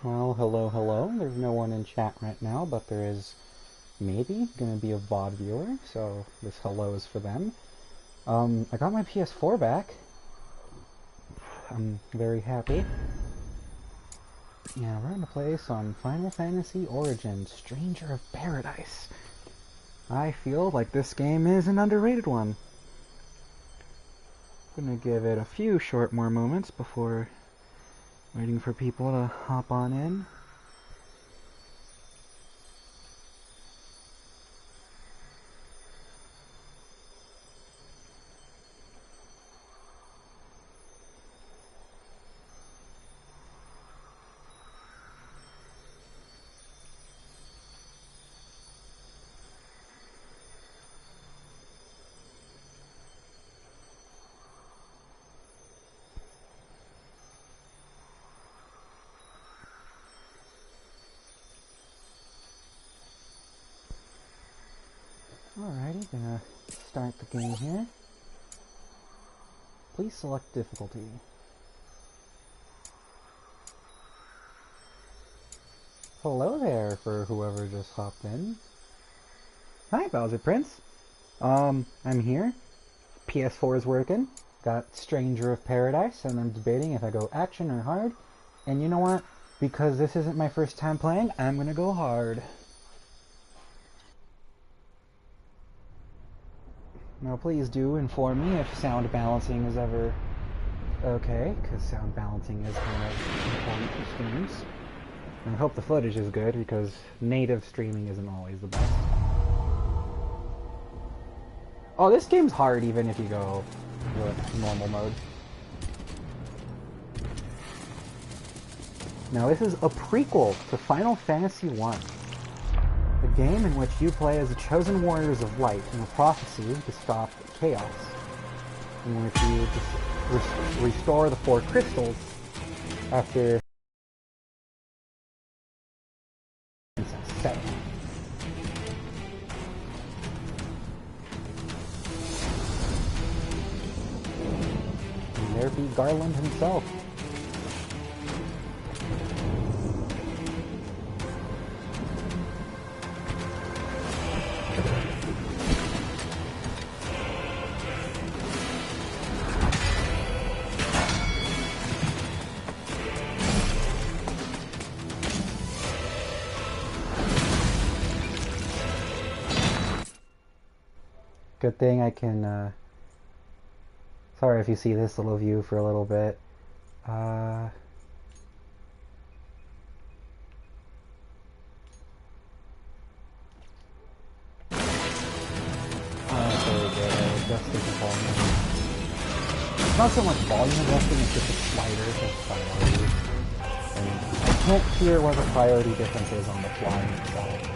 Well, hello, hello. There's no one in chat right now, but there is maybe gonna be a VOD viewer, so this hello is for them. I got my PS4 back. I'm very happy. Yeah, we're gonna play some Final Fantasy Origins, Stranger of Paradise. I feel like this game is an underrated one. Gonna give it a few short more moments before waiting for people to hop on in. Alrighty, gonna start the game here. Please select difficulty. Hello there for whoever just hopped in. Hi, Bowser Prince. I'm here. PS4 is working. Got Stranger of Paradise, and I'm debating if I go action or hard. And you know what? Because this isn't my first time playing, I'm gonna go hard. Now please do inform me if sound balancing is ever okay, because sound balancing is kind of important for streams. And I hope the footage is good, because native streaming isn't always the best. Oh, this game's hard even if you go with normal mode. Now this is a prequel to Final Fantasy I. A game in which you play as the chosen warriors of light in a prophecy to stop chaos, in which you just restore the 4 crystals after Setting. And there be Garland himself. Good thing I can, sorry if you see this little view for a little bit. Oh, that's really good. I adjusted the volume. It's not so much volume adjusting, it's just a slider for priority. And I can't hear what the priority difference is on the fly itself.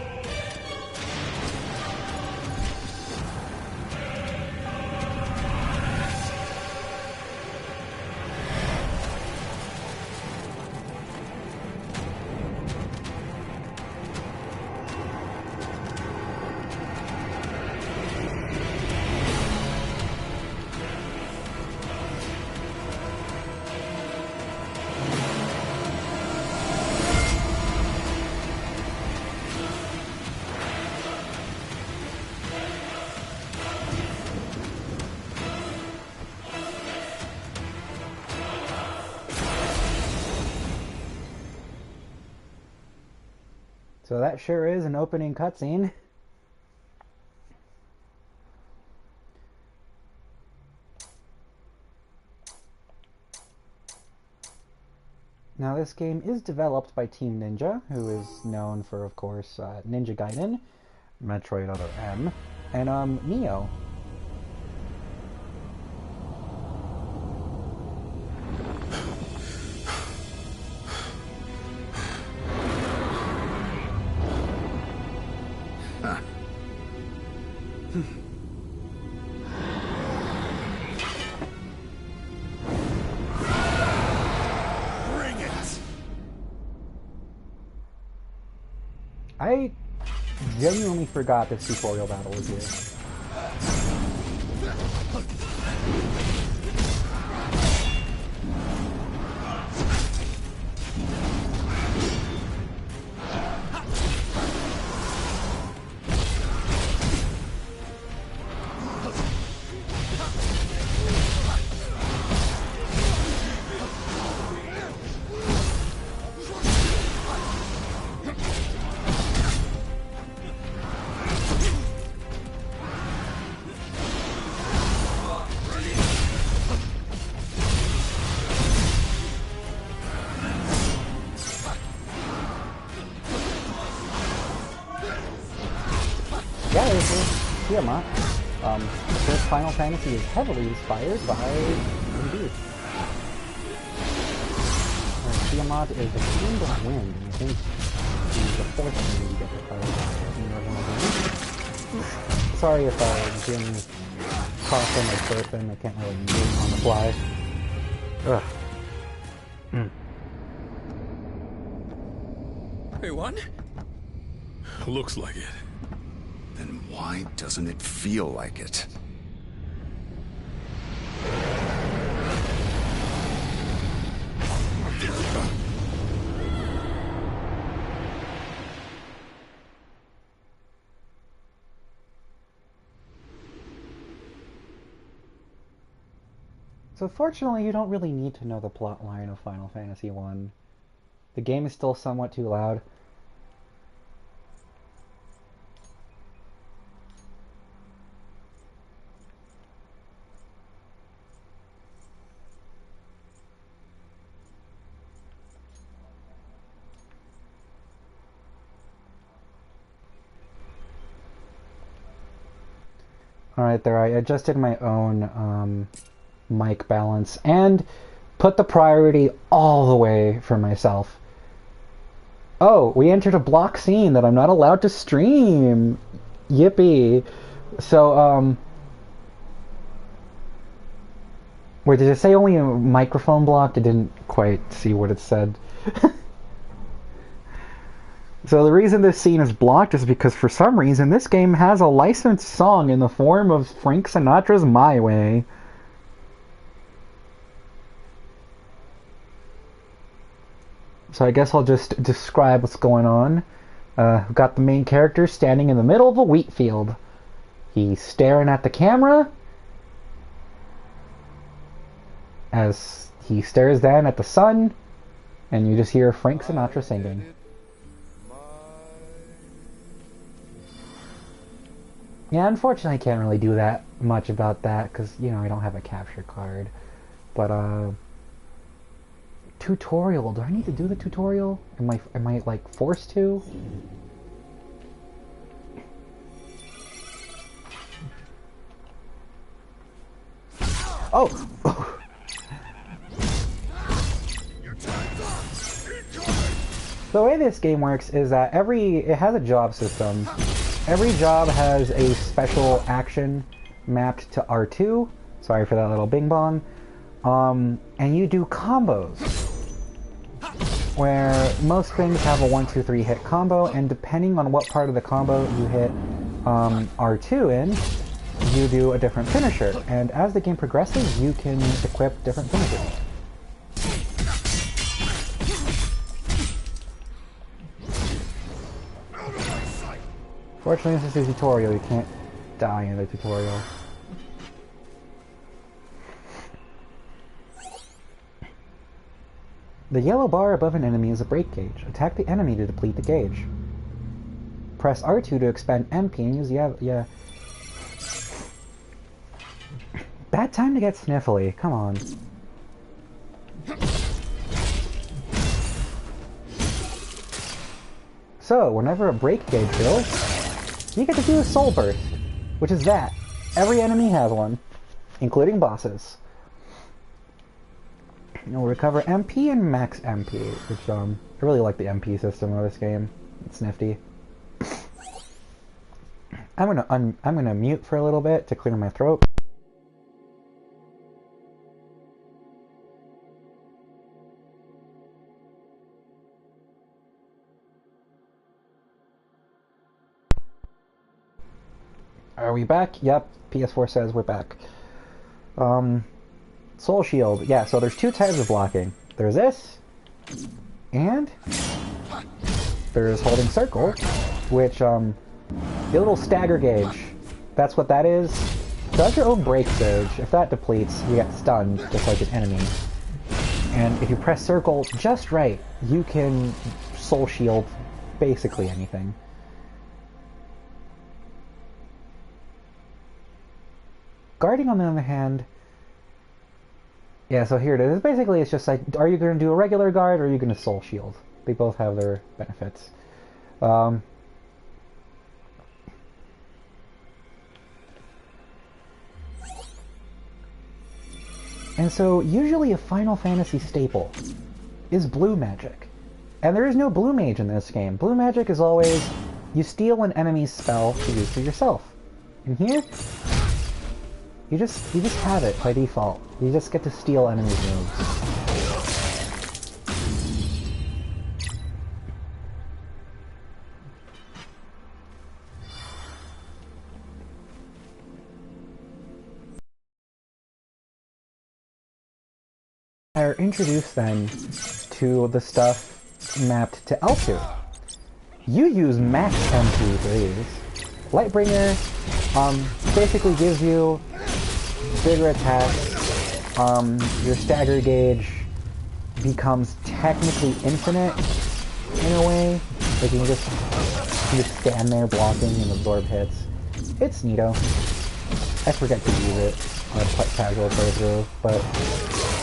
So that sure is an opening cutscene. Now this game is developed by Team Ninja, who is known for, of course, Ninja Gaiden, Metroid Other M, and Nioh. I genuinely forgot this tutorial battle was here. Yeah, this is Tiamat. The first Final Fantasy is heavily inspired by indeed. Tiamat is the Fiend of Wind, and I think he's the fourth one you get to fight in the original game. Sorry if Jim's coughing or burping, I can't really move on the fly. Ugh. Hey, what? Looks like it. Then why doesn't it feel like it? So fortunately, you don't really need to know the plot line of Final Fantasy 1. The game is still somewhat too loud. Alright there, I adjusted my own mic balance and put the priority all the way for myself. Oh, we entered a block scene that I'm not allowed to stream. Yippee. So, wait, did it say only a microphone blocked? I didn't quite see what it said. So the reason this scene is blocked is because for some reason this game has a licensed song in the form of Frank Sinatra's My Way. So I guess I'll just describe what's going on. We've got the main character standing in the middle of a wheat field. He's staring at the camera as he stares down at the sun, and you just hear Frank Sinatra singing. Yeah, unfortunately I can't really do that much about that because, you know, I don't have a capture card. But, tutorial. Do I need to do the tutorial? Am I like forced to? Oh! The way this game works is that it has a job system. Every job has a special action mapped to R2. Sorry for that little bing bong. And you do combos, where most things have a 1-2-3 hit combo, and depending on what part of the combo you hit R2 in, you do a different finisher. And as the game progresses, you can equip different finishers. Fortunately, this is a tutorial. You can't die in the tutorial. The yellow bar above an enemy is a break gauge. Attack the enemy to deplete the gauge. Press R2 to expend MP and use yeah. Bad time to get sniffly. Come on. So, whenever a break gauge fills, you get to do a soul burst, which is that. Every enemy has one, including bosses. You'll recover MP and max MP, which I really like the MP system of this game. It's nifty. I'm gonna mute for a little bit to clear my throat. Are we back? Yep, PS4 says we're back. Soul Shield. Yeah, so there's two types of blocking. There's this, and there's holding circle, which, the little stagger gauge, that's what that is. So that's your own break surge. If that depletes, you get stunned, just like an enemy. And if you press circle just right, you can Soul Shield basically anything. Guarding, on the other hand, yeah, so here it is. Basically, it's just like, are you going to do a regular guard or are you going to Soul Shield? They both have their benefits. And so usually a Final Fantasy staple is blue magic. And there is no blue mage in this game. Blue magic is always you steal an enemy's spell to use for yourself. And here, you just have it by default. You just get to steal enemies' moves. Are introduced then to the stuff mapped to L2. You use max MP for these. Lightbringer basically gives you bigger attacks. Your stagger gauge becomes technically infinite in a way. Like you can just stand there blocking and absorb hits. It's neato. I forget to use it on a casual playthrough, but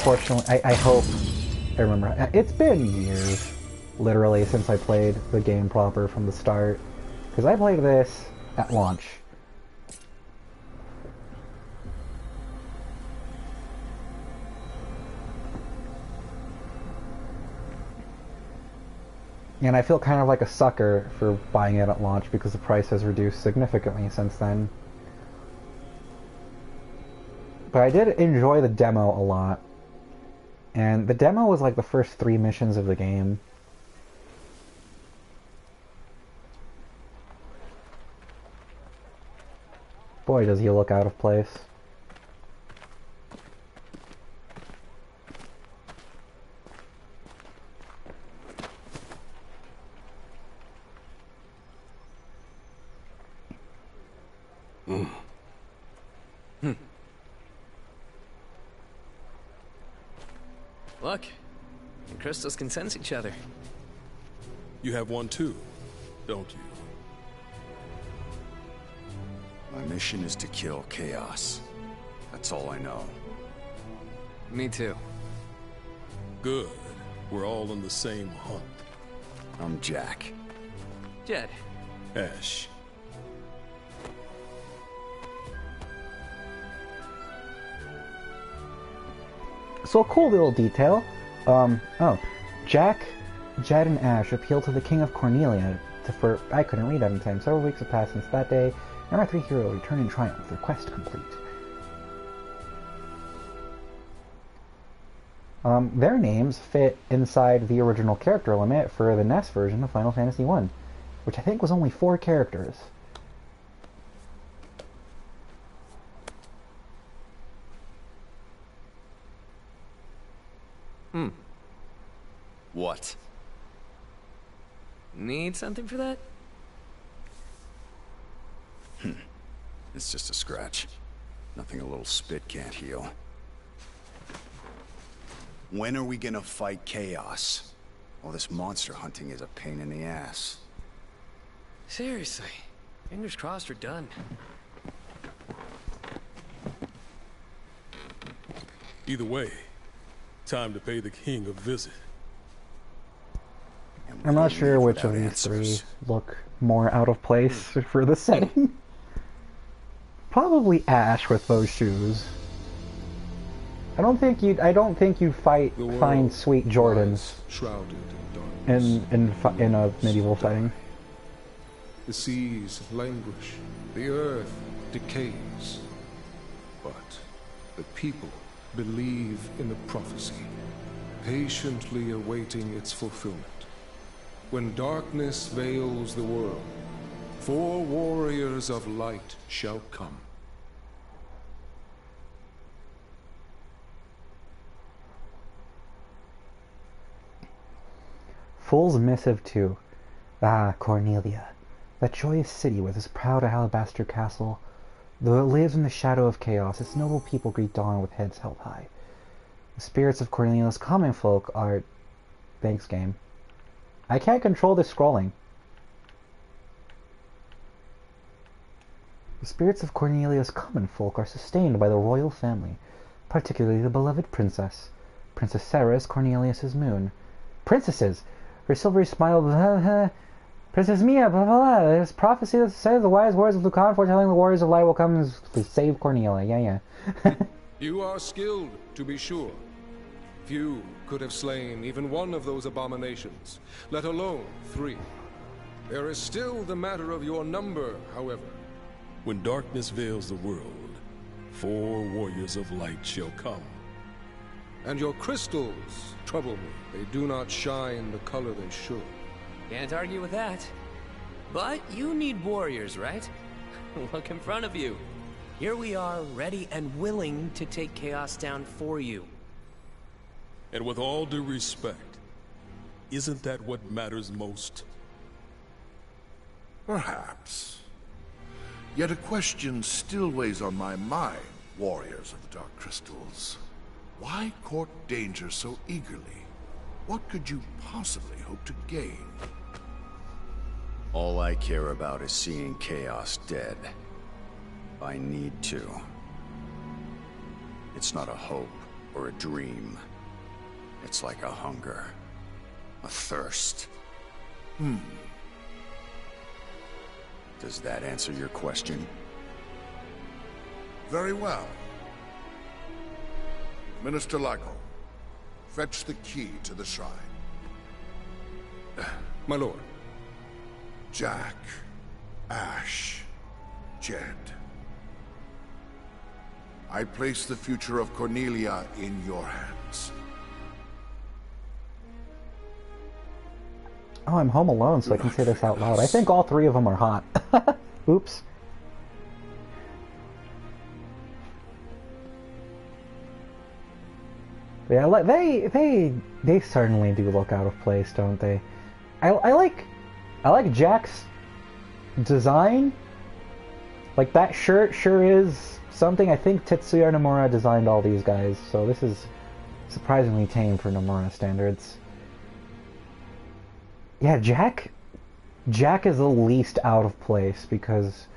fortunately, I hope I remember. It's been years, literally, since I played the game proper from the start. Because I played this at launch. And I feel kind of like a sucker for buying it at launch because the price has reduced significantly since then. But I did enjoy the demo a lot. And the demo was like the first 3 missions of the game. Boy, does he look out of place. Look, the crystals can sense each other. You have one too, don't you? My mission is to kill Chaos. That's all I know. Me too. Good. We're all on the same hunt. I'm Jack. Jed. Ash. So a cool little detail. Jack, Jed, and Ash appeal to the King of Cornelia for I couldn't read that in time. Several weeks have passed since that day, and our 3 heroes return in triumph, their quest complete. Their names fit inside the original character limit for the NES version of Final Fantasy I, which I think was only 4 characters. What? Need something for that? It's just a scratch. Nothing a little spit can't heal. When are we gonna fight Chaos? Well, this monster hunting is a pain in the ass. Seriously. Fingers crossed we're done. Either way, time to pay the king a visit. I'm not sure which of these 3 look more out of place for the setting. Probably Ash with those shoes. I don't think you'd find sweet Jordans shrouded in darkness. in a medieval setting. The seas languish, the earth decays. But the people believe in the prophecy, patiently awaiting its fulfillment. When darkness veils the world, 4 warriors of light shall come. Fool's Missive 2. Ah, Cornelia, that joyous city with its proud alabaster castle. Though it lives in the shadow of chaos, its noble people greet dawn with heads held high. The spirits of Cornelia's common folk are... Thanks, game. I can't control this scrolling. The spirits of Cornelia's common folk are sustained by the royal family, particularly the beloved princess. Princess Sarah is Cornelius's moon. Princesses! Her silvery smile... Princess Mia, blah, blah, blah. There's prophecy that says the wise words of Lucan foretelling the warriors of light will come and save Cornelia. Yeah. You are skilled, to be sure. Few could have slain even one of those abominations, let alone 3. There is still the matter of your number, however. When darkness veils the world, 4 warriors of light shall come. And your crystals trouble me. They do not shine the color they should. Can't argue with that. But you need warriors, right? Look in front of you. Here we are, ready and willing to take Chaos down for you. And with all due respect, isn't that what matters most? Perhaps. Yet a question still weighs on my mind, warriors of the Dark Crystals. Why court danger so eagerly? What could you possibly hope to gain? All I care about is seeing Chaos dead. I need to. It's not a hope or a dream. It's like a hunger. A thirst. Does that answer your question? Very well. Minister Lyko, fetch the key to the shrine. My lord. Jack, Ash, Jed. I place the future of Cornelia in your hands. Oh, I'm home alone, so I can say this out loud. I think all 3 of them are hot. Oops. Yeah, they certainly do look out of place, don't they? I like Jack's design. Like, that shirt sure is something. I think Tetsuya Nomura designed all these guys, so this is surprisingly tame for Nomura standards. Yeah, Jack is the least out of place because,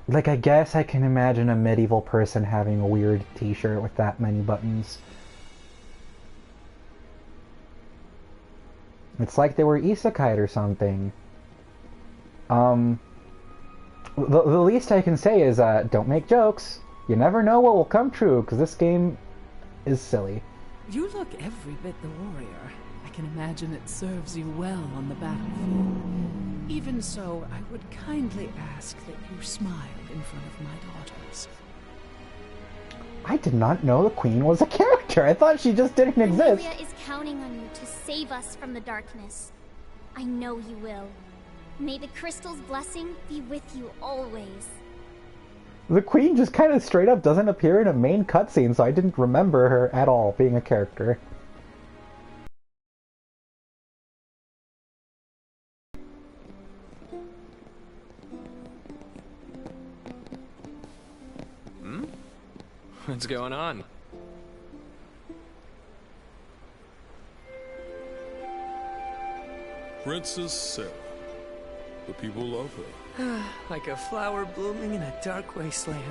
like, I guess I can imagine a medieval person having a weird t-shirt with that many buttons. It's like they were isekai'd or something. The least I can say is, don't make jokes. You never know what will come true, because this game is silly. You look every bit the warrior. I can imagine it serves you well on the battlefield. Even so, I would kindly ask that you smile in front of my daughters. I did not know the Queen was a character. I thought she just didn't exist. Cornelia is counting on you to save us from the darkness. I know you will. May the crystal's blessing be with you always. The Queen just kind of straight up doesn't appear in a main cutscene, so I didn't remember her at all being a character. What's going on? Princess Sarah. The people love her. Like a flower blooming in a dark wasteland.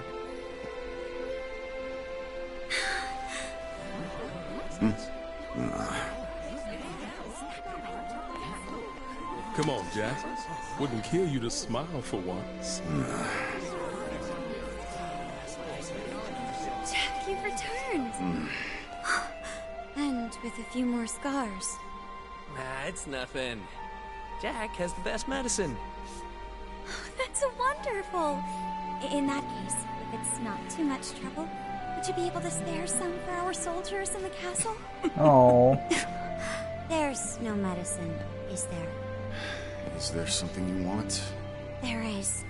Come on, Jack. Wouldn't kill you to smile for once. Jack, you've returned. And with a few more scars. Nah, it's nothing. Jack has the best medicine. That's wonderful. In that case, if it's not too much trouble, would you be able to spare some for our soldiers in the castle? Oh. There's no medicine, is there? Is there something you want? There is.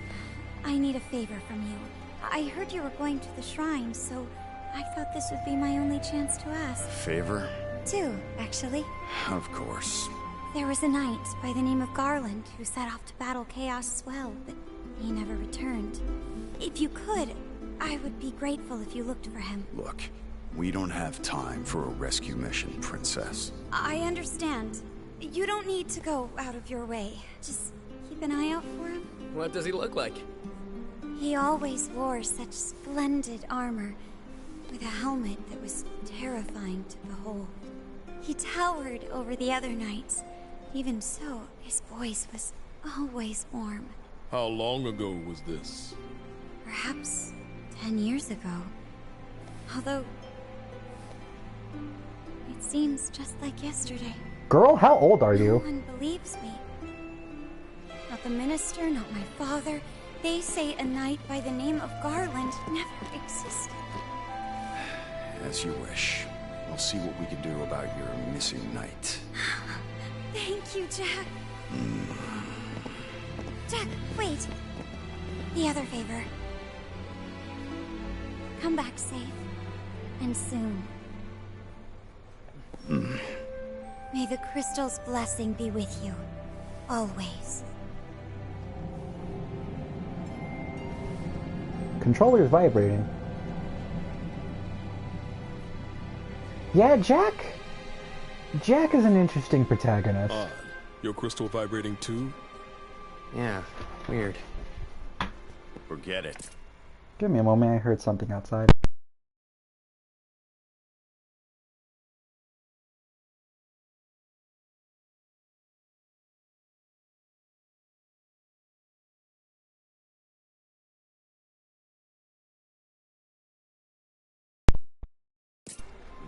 I need a favor from you. I heard you were going to the shrine, so I thought this would be my only chance to ask. Favor? 2, actually. Of course. There was a knight by the name of Garland who set off to battle Chaos as well, but he never returned. If you could, I would be grateful if you looked for him. Look, we don't have time for a rescue mission, Princess. I understand. You don't need to go out of your way. Just keep an eye out for him. What does he look like? He always wore such splendid armor, with a helmet that was terrifying to behold. He towered over the other knights. Even so, his voice was always warm. How long ago was this? Perhaps 10 years ago. Although, it seems just like yesterday. Girl, how old are No you? one believes me. Not the minister, not my father. They say a knight by the name of Garland never existed. As you wish. We'll see what we can do about your missing knight. Thank you, Jack. Jack, wait. The other favor. Come back safe. And soon. May the crystal's blessing be with you. Always. Controller's vibrating. Yeah, Jack is an interesting protagonist. Odd. Your crystal vibrating too? Yeah, weird. Forget it. Give me a moment, I heard something outside.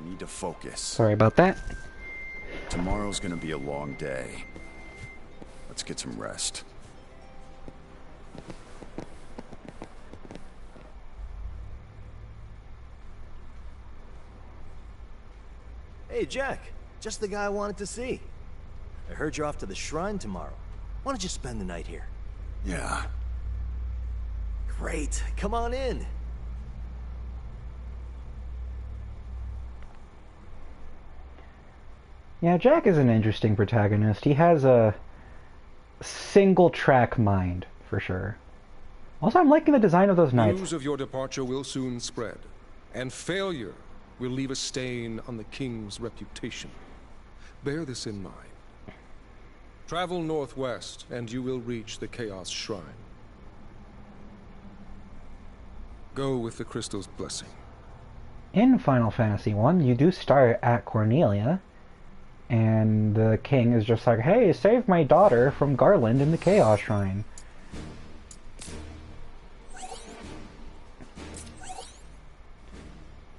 We need to focus. Sorry about that. Tomorrow's gonna be a long day. Let's get some rest. Hey, Jack. Just the guy I wanted to see. I heard you're off to the shrine tomorrow. Why don't you spend the night here? Yeah. Great. Come on in. Yeah, Jack is an interesting protagonist. He has a single-track mind, for sure. Also, I'm liking the design of those knights. News of your departure will soon spread, and failure will leave a stain on the king's reputation. Bear this in mind. Travel northwest, and you will reach the Chaos Shrine. Go with the crystal's blessing. In Final Fantasy 1, you do start at Cornelia, and the king is just like, hey, save my daughter from Garland in the Chaos Shrine.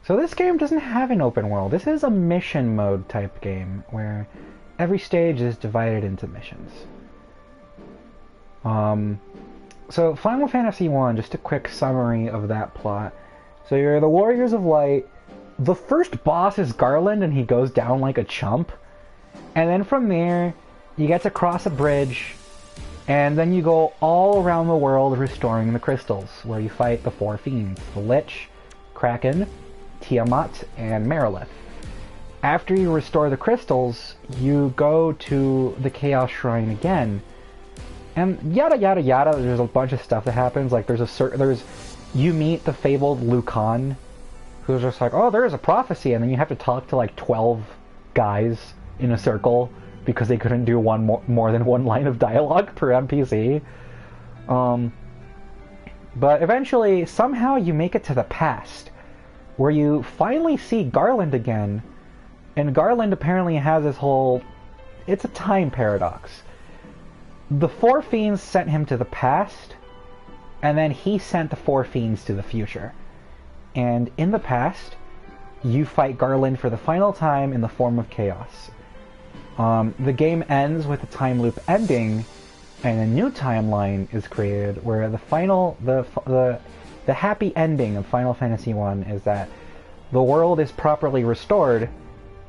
So this game doesn't have an open world. This is a mission mode type game, where every stage is divided into missions. So Final Fantasy 1, just a quick summary of that plot. So you're the Warriors of Light. The first boss is Garland, and he goes down like a chump. And then from there, you get to cross a bridge, and then you go all around the world restoring the crystals, where you fight the four fiends, the Lich, Kraken, Tiamat, and Merilith. After you restore the crystals, you go to the Chaos Shrine again, and yada yada yada. There's a bunch of stuff that happens. Like you meet the fabled Lucan, who's just like, oh, there is a prophecy, and then you have to talk to like 12 guys in a circle because they couldn't do more than one line of dialogue per NPC. But eventually, somehow you make it to the past, where you finally see Garland again, and Garland apparently has this whole... It's a time paradox. The Four Fiends sent him to the past, and then he sent the Four Fiends to the future. And in the past, you fight Garland for the final time in the form of Chaos. The game ends with a time loop ending, and a new timeline is created where the happy ending of Final Fantasy 1 is that the world is properly restored,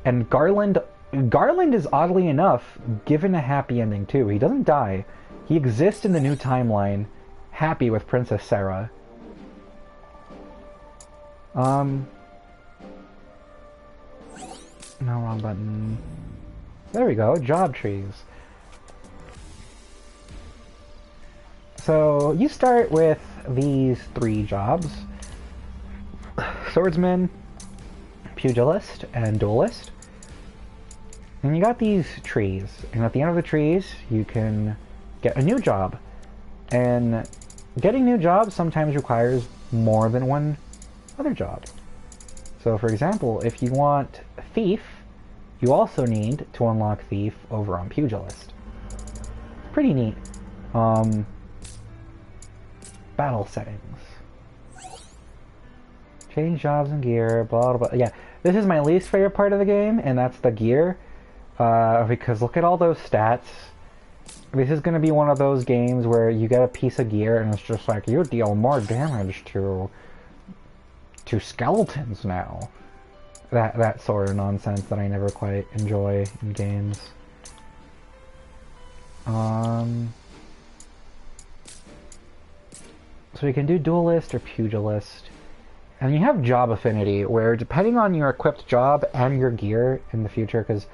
and Garland is, oddly enough, given a happy ending too. He doesn't die. He exists in the new timeline, happy with Princess Sarah. No, wrong button. There we go, job trees. So, you start with these 3 jobs. Swordsman, Pugilist, and Duelist. And you got these trees, and at the end of the trees, you can get a new job. And getting new jobs sometimes requires more than one other job. So for example, if you want Thief, you also need to unlock Thief over on Pugilist. Pretty neat. Battle settings. Change jobs and gear, blah, blah, blah. Yeah, this is my least favorite part of the game, and that's the gear. Because look at all those stats. This is going to be one of those games where you get a piece of gear and it's just like, you deal more damage to skeletons now. That sort of nonsense that I never quite enjoy in games. So you can do duelist or pugilist. And you have job affinity, where depending on your equipped job and your gear in the future, because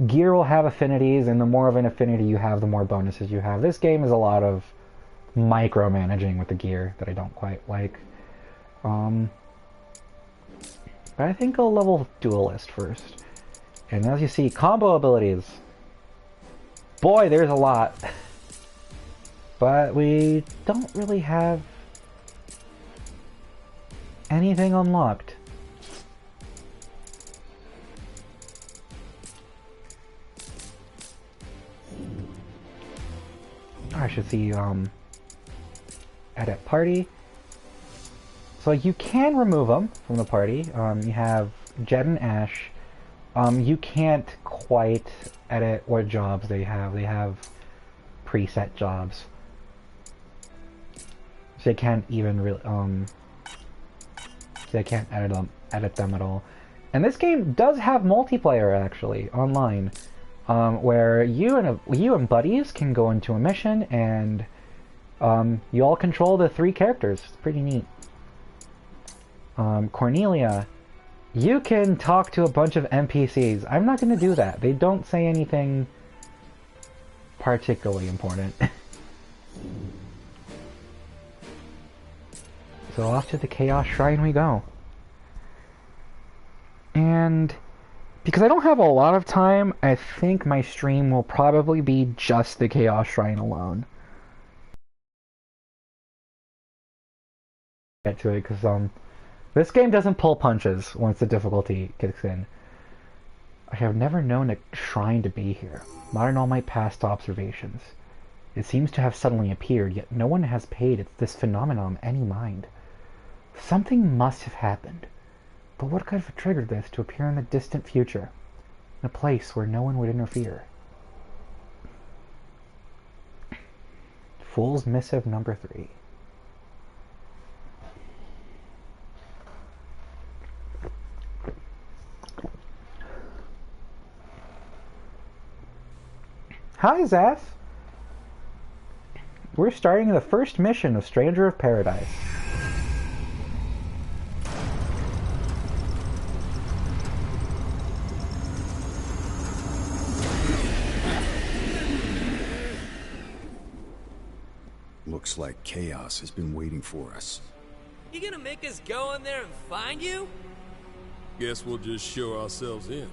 gear will have affinities, and the more of an affinity you have, the more bonuses you have. This game is a lot of micromanaging with the gear that I don't quite like. But I think I'll level duelist first. And as you see, combo abilities. Boy, there's a lot. But we don't really have anything unlocked. I should see, edit party. So you can remove them from the party. You have Jed and Ash. You can't quite edit what jobs they have. They have preset jobs. So you can't even really, so you can't edit them at all. And this game does have multiplayer, actually, online. Where you and buddies can go into a mission and you all control the 3 characters. It's pretty neat. Cornelia, you can talk to a bunch of NPCs. I'm not going to do that. They don't say anything particularly important. So off to the Chaos Shrine we go. And because I don't have a lot of time, I think my stream will probably be just the Chaos Shrine alone. Get to it, because this game doesn't pull punches once the difficulty kicks in. I have never known a shrine to be here, not in all my past observations. It seems to have suddenly appeared, yet no one has paid this phenomenon any mind. Something must have happened. But what could have triggered this to appear in the distant future, in a place where no one would interfere? Fool's Missive number 3. Hi, Zeth! We're starting the first mission of Stranger of Paradise. Looks like chaos has been waiting for us. You gonna make us go in there and find you? Guess we'll just show ourselves in.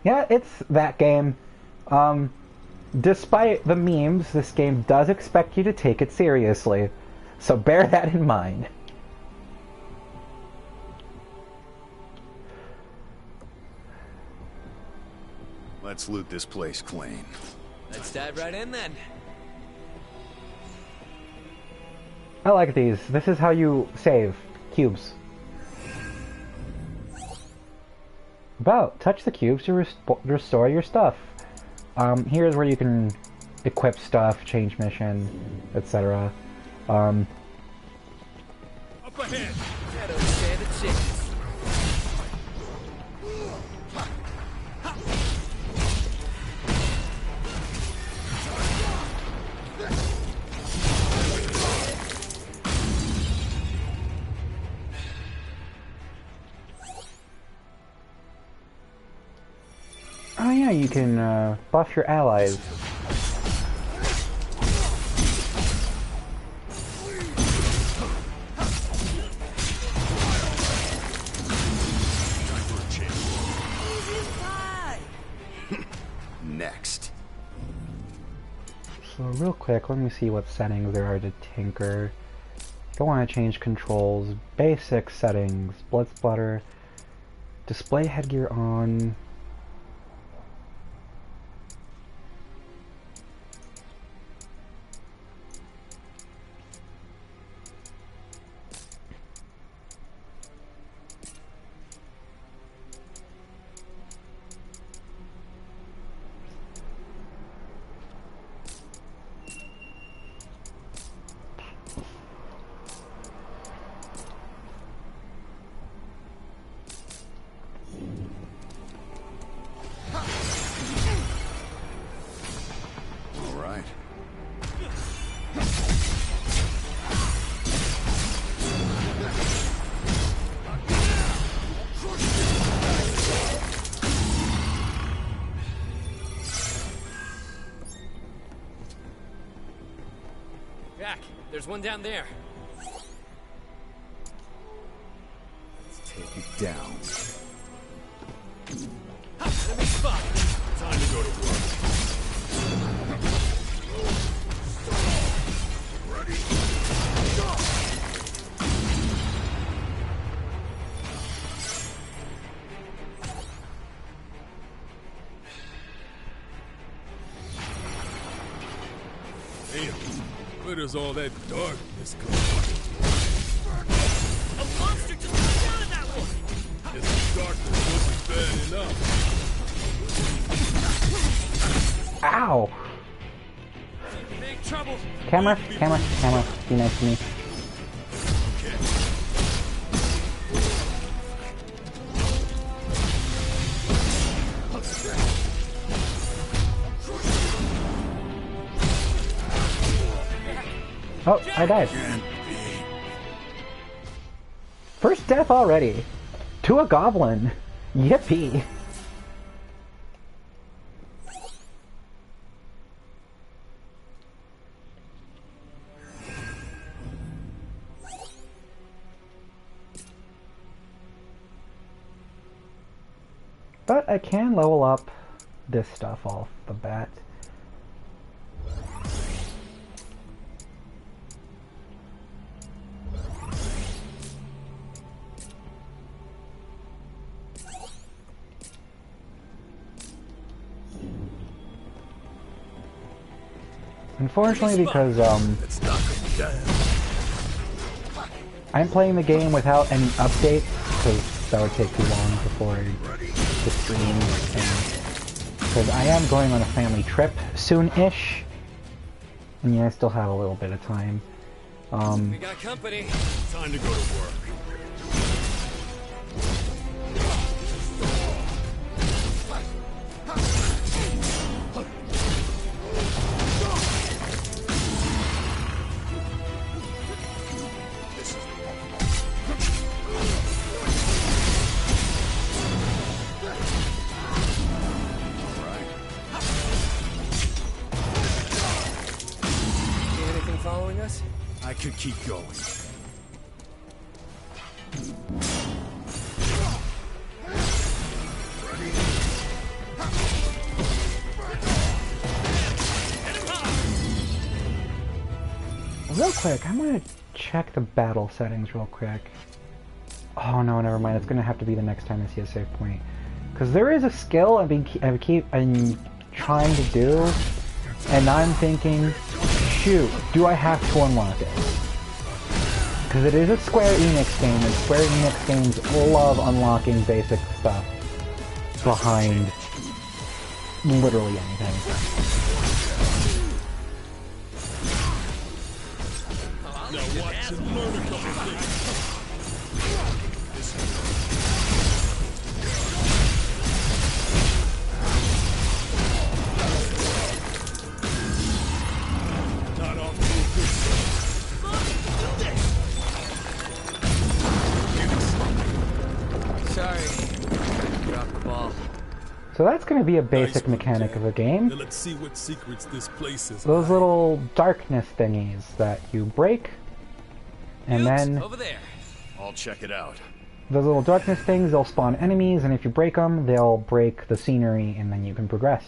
Yeah, it's that game. Despite the memes, this game does expect you to take it seriously. So bear that in mind. Let's loot this place clean. Let's dive right in then. I like these. This is how you save cubes. About touch the cubes to restore your stuff. Here's where you can equip stuff, change mission, etc. Up ahead. That don't stand a chance. Oh yeah, you can buff your allies. Next. So real quick, let me see what settings there are to tinker. Don't want to change controls. Basic settings. Blood splatter. Display headgear on. Jack, there's one down there. Let's take it down. Enemy spot. Time to go to work. Ready? Damn, where does all that darkness come from? A monster just got down in that one! This darkness wasn't bad enough. Ow! Big trouble. Camera, camera, camera. Be nice to me. Oh, I died. First death already. To a goblin. Yippee. But I can level up this stuff off the bat. Unfortunately, because I'm playing the game without any updates, because that would take too long before the stream, and because I am going on a family trip soon-ish, and yeah, I still have a little bit of time. We got company. Time to go to work. Following us? I could keep going. Real quick, I'm gonna check the battle settings real quick. Oh no, never mind. It's gonna have to be the next time I see a save point, because there is a skill I'm trying to do, and I'm thinking, shoot, do I have to unlock it? Because it is a Square Enix game, and Square Enix games love unlocking basic stuff behind literally anything. Now watch and learn a couple things. Not off to a good start. Sorry. Dropped the ball. So that's going to be a basic mechanic of a game. Now let's see what secrets this place is. Those little darkness thingies that you break, and then over there. I'll check it out. those little darkness things, they'll spawn enemies, and if you break them, they'll break the scenery, and then you can progress.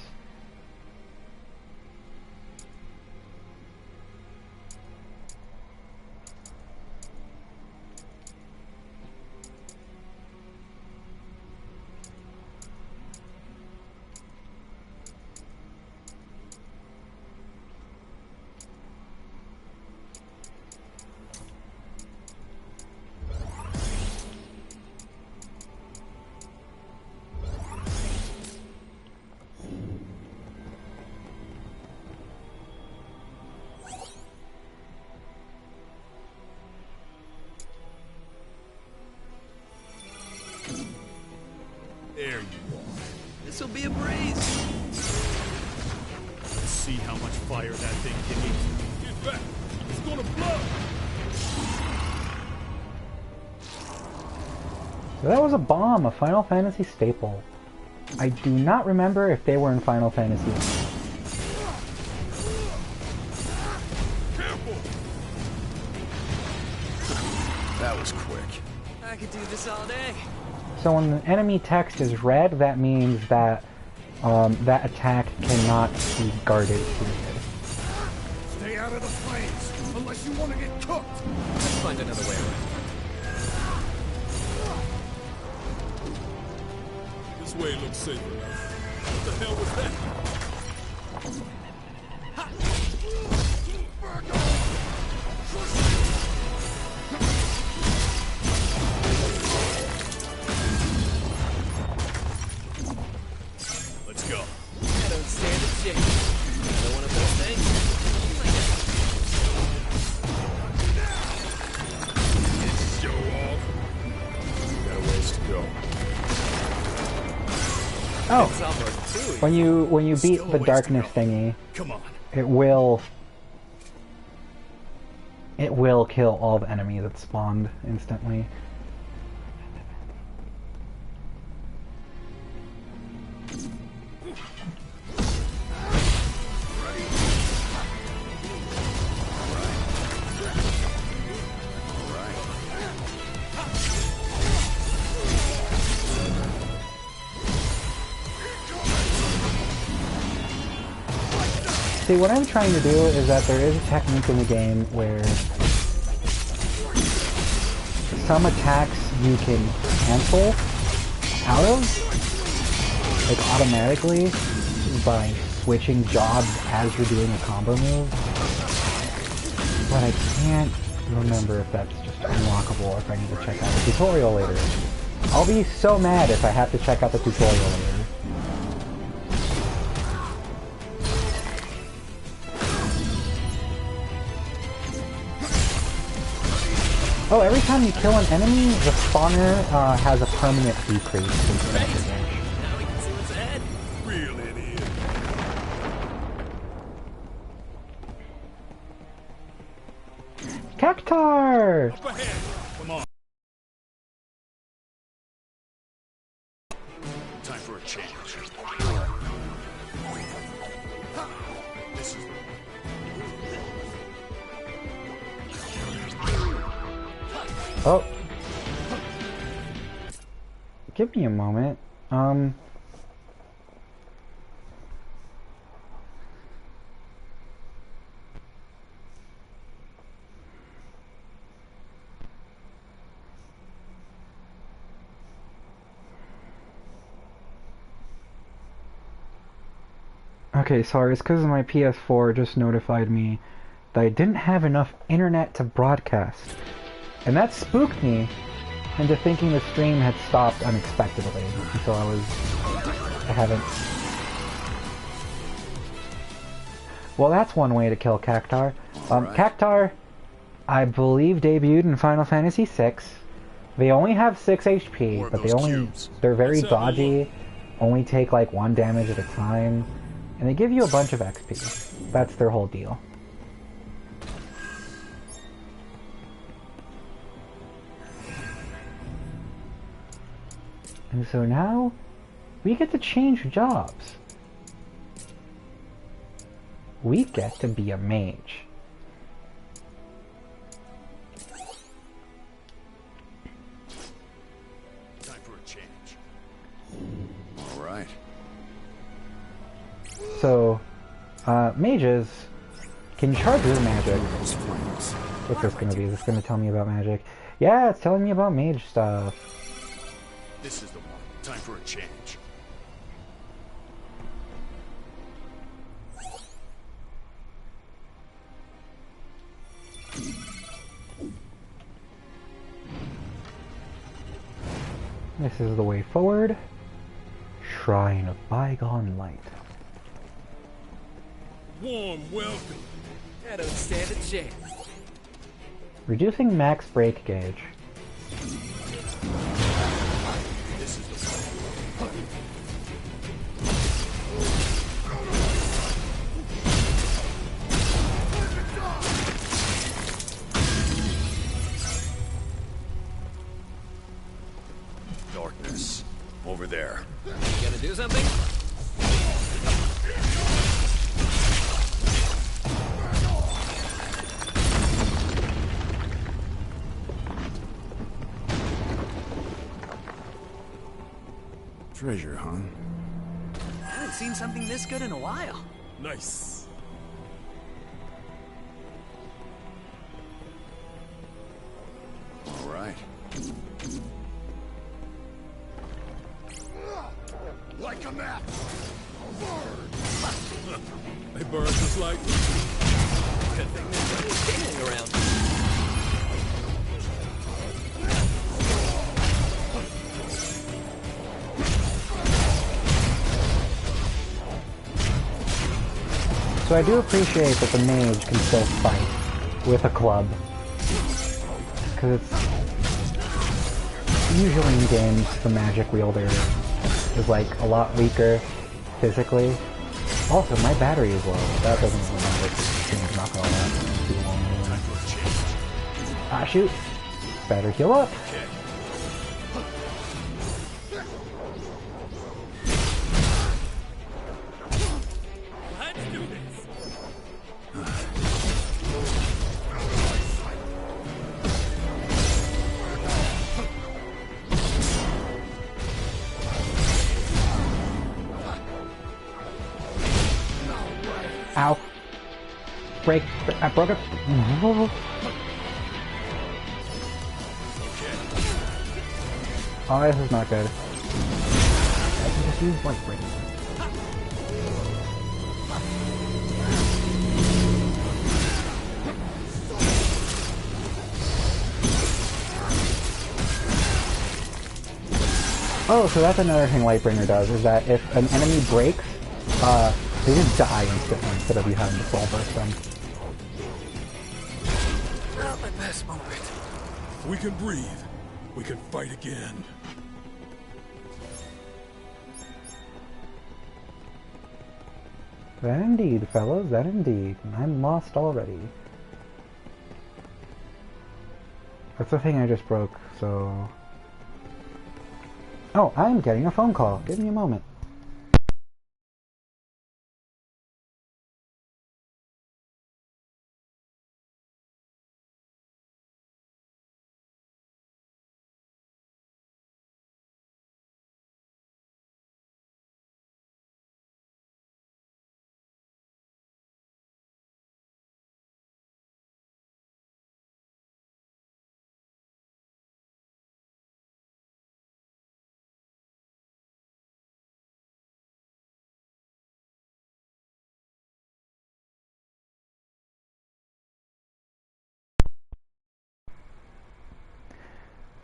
There you are. This'll be a breeze. Let's see how much fire that thing can eat. Get back! It's gonna blow! So that was a bomb, a Final Fantasy staple. I do not remember if they were in Final Fantasy. Careful! was quick. I could do this all day. So when the enemy text is red, that means that that attack cannot be guarded period. Stay out of the flames, unless you want to get cooked. Let's find another way around. This way looks safe enough. What the hell was that? Let's go. I don't stand a chance. Another one of those things? Show off. We got a ways to go. Oh, It's almost too when you beat the darkness thingy, it will kill all the enemies that spawned instantly. See, what I'm trying to do is that there is a technique in the game where some attacks you can cancel out of, like automatically, by switching jobs as you're doing a combo move. But I can't remember if that's just unlockable or if I need to check out the tutorial later. I'll be so mad if I have to check out the tutorial later. Oh, every time you kill an enemy, the spawner has a permanent decrease in defensive range. Now we can see what's ahead. Real idiot. Cactar! Up ahead. Come on. Time for a change. This is Oh. Give me a moment. Okay, sorry, it's because my PS4 just notified me that I didn't have enough internet to broadcast. And that spooked me into thinking the stream had stopped unexpectedly. So I haven't... Well, that's one way to kill Cactar. Cactar, I believe, debuted in Final Fantasy VI. They only have 6 HP, but they're very dodgy, only take like 1 damage at a time, and they give you a bunch of XP. That's their whole deal. And so now, we get to change jobs. We get to be a mage. time for a change. All right. So, mages can charge your magic. What's this gonna be? Is this gonna tell me about magic? Yeah, it's telling me about mage stuff. This is the one. Time for a change. This is the way forward. Shrine of Bygone Light. Warm welcome. I don't stand a chance. Reducing max break gauge. This is the one. Darkness. Over there. You gonna do something? treasure, huh? I haven't seen something this good in a while. Nice. All right. Like a map. They burn just like me. Good thing there's plenty of standing around. So I do appreciate that the mage can still fight with a club. Because it's... usually in games, the magic wielder is like a lot weaker physically. Also, my battery is low. That doesn't really matter. I'm not gonna last too long anyway. Ah, shoot! Better heal up! Let's do this. Ow! Break! I broke it! Oh, this is not good. I can just use light break. Oh, so that's another thing Lightbringer does, is that if an enemy breaks, they just die instantly instead of you having to full burst them. Not my best moment. If we can breathe, we can fight again. That indeed, fellows, that indeed. I'm lost already. That's the thing I just broke, so... Oh, I'm getting a phone call. Give me a moment.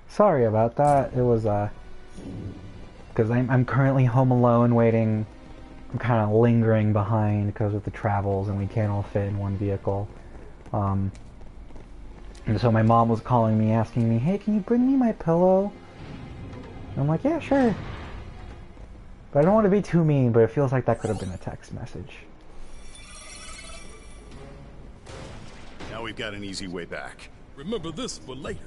Sorry about that. It was, because I'm currently home alone waiting. I'm kind of lingering behind because of the travels and we can't all fit in one vehicle. And so my mom was calling me asking me, hey, can you bring me my pillow? And I'm like, yeah, sure. But I don't want to be too mean, but it feels like that could have been a text message. Now we've got an easy way back. Remember this for later.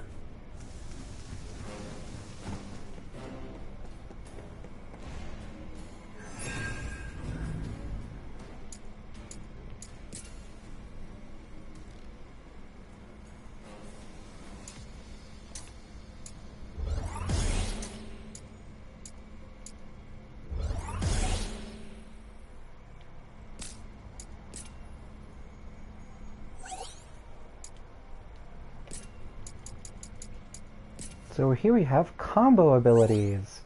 So here we have combo abilities.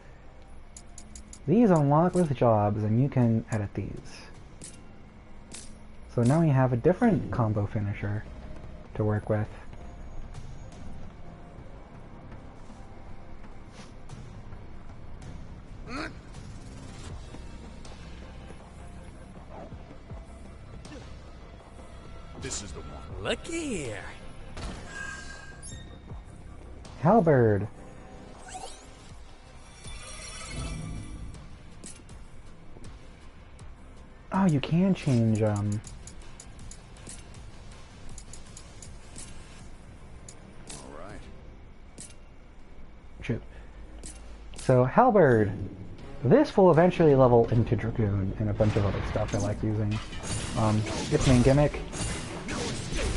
These unlock with jobs and you can edit these. So now we have a different combo finisher to work with. This is the one. Looky here. Halberd. Oh, you can change, Alright. shoot. So, Halberd. This will eventually level into Dragoon and a bunch of other stuff I like using. Its main gimmick,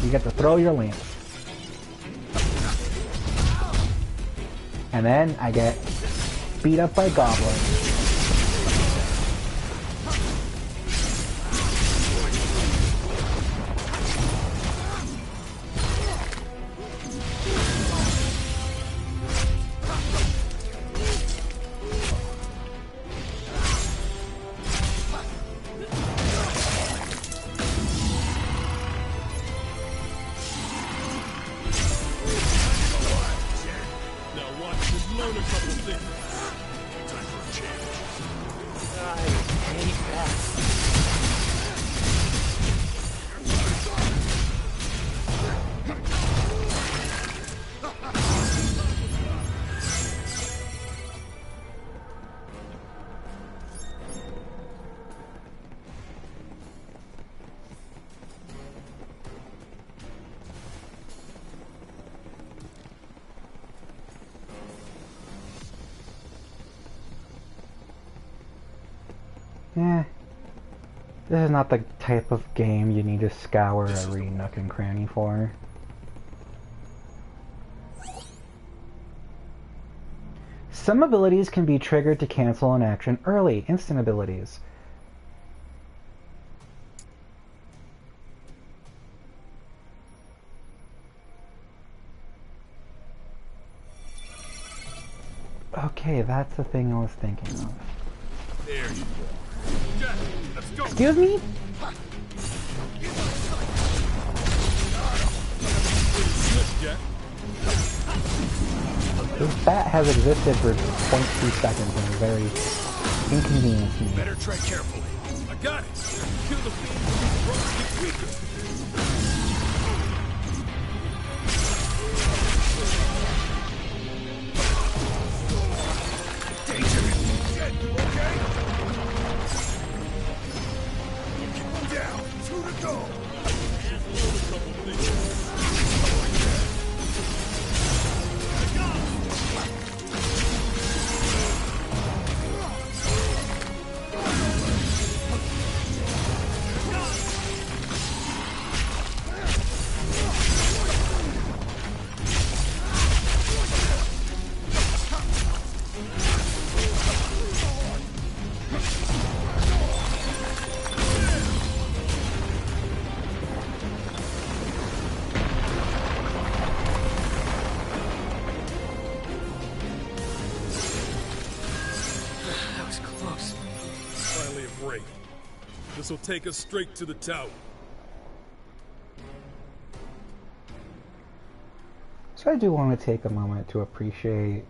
you get to throw your lance. And then I get beat up by goblins. learn a couple things. Time for a change. I hate that. This is not the type of game you need to scour every nook and cranny for. Some abilities can be triggered to cancel an action early, instant abilities. Okay, that's the thing I was thinking of. There you go. Jack, let's go. Excuse me? Jack. This bat has existed for 0.2 seconds and is very inconvenient to me. Better tread carefully. I got it. Kill the fiend before the get weaker. This will take us straight to the tower. So I do want to take a moment to appreciate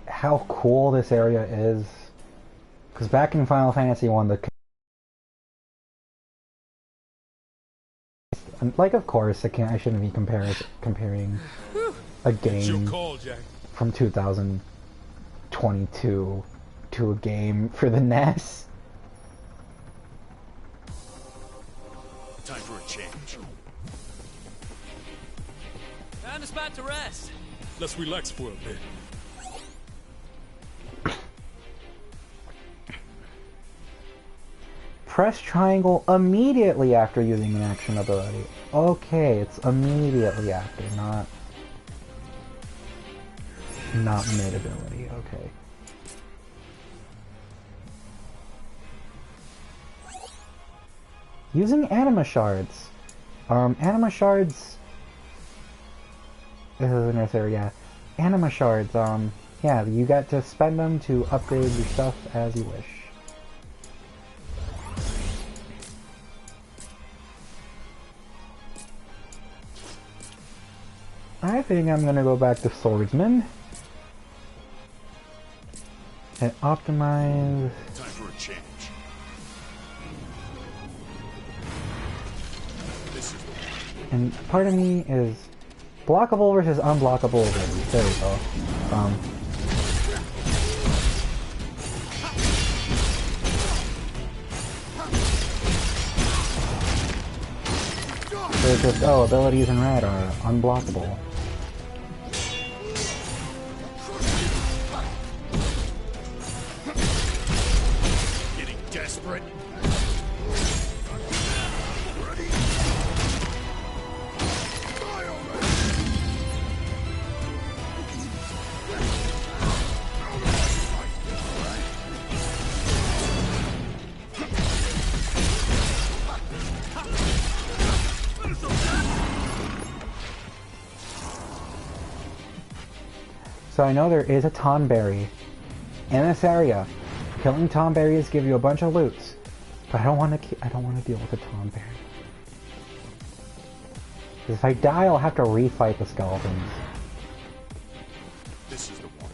how cool this area is. Because back in Final Fantasy 1, like, of course, I shouldn't be comparing a game from 2022 to a game for the NES. Time for a change. Found a spot to rest. Let's relax for a bit. Press triangle immediately after using an action ability. Okay, it's immediately after, not mid ability. Okay. Using anima shards. Anima shards. This is another theory, yeah. Anima shards, yeah, you get to spend them to upgrade your stuff as you wish. I think I'm gonna go back to Swordsman. And optimize. Time for a change. And part of me is blockable versus unblockable abilities. There we go. There's just, oh, abilities in red are unblockable. Getting desperate. So I know there is a Tonberry in this area. Killing Tonberries give you a bunch of loots, but I don't want to deal with a Tonberry. If I die, I'll have to refight the skeletons. This is the one.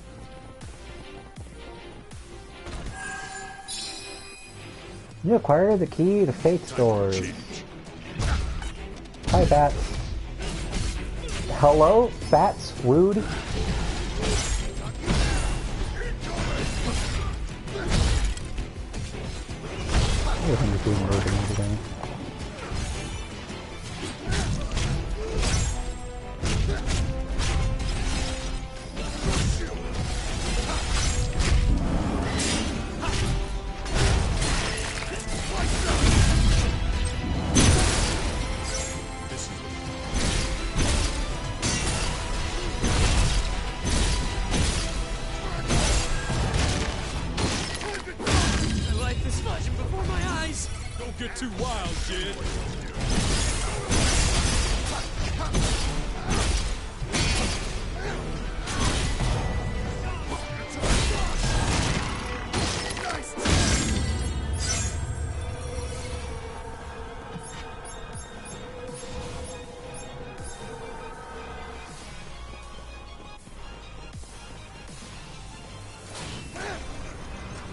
You acquire the key to Fate's doors. Hi, Bats. Hello, Bats? Rude. I think it's being rude and everything. Don't get too wild, kid.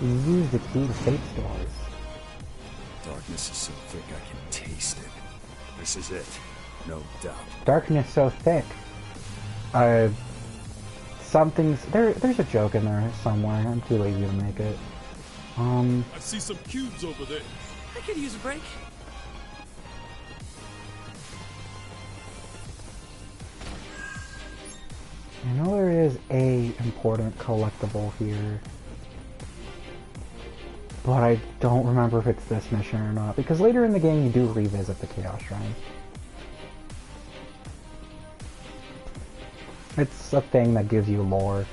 You use the key to Fate's doors. Darkness is so thick I can taste it. This is it, no doubt. Darkness so thick. There's a joke in there somewhere. I'm too lazy to make it. I see some cubes over there. I could use a break. I know there is a important collectible here, but I don't remember if it's this mission or not, because later in the game you do revisit the Chaos Shrine. It's a thing that gives you lore.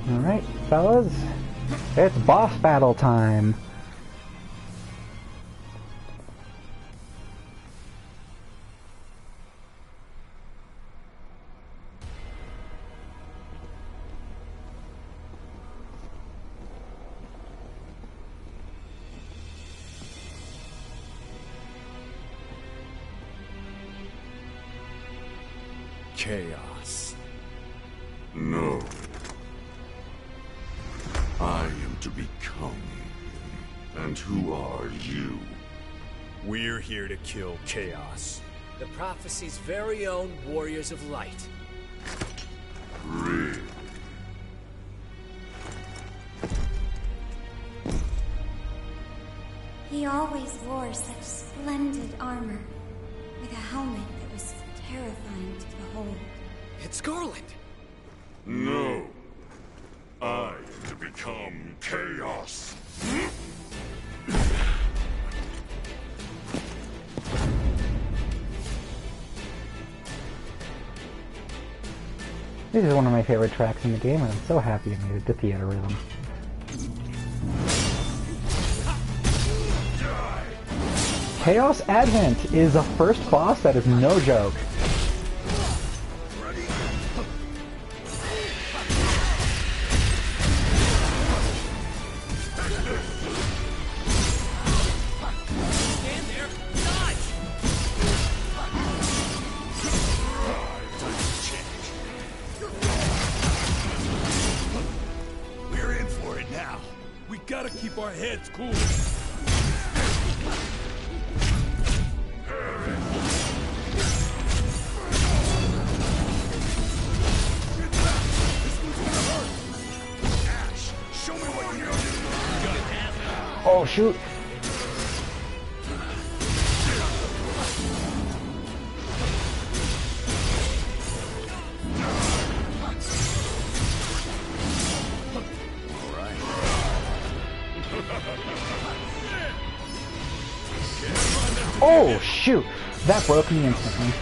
Alright, fellas, it's boss battle time. Chaos. No. I am to become. And who are you? We're here to kill Chaos. The prophecy's very own Warriors of Light. Really? He always wore such splendid armor, with a helmet that was terrifying to behold. It's Garland! No. I am to become Chaos. This is one of my favorite tracks in the game, and I'm so happy I made it to Theater Rhythm. Chaos Advent is a first boss that is no joke. Gotta keep our heads cool. Ash, show me what you know. Oh shoot! Oh shoot! That broke me instantly.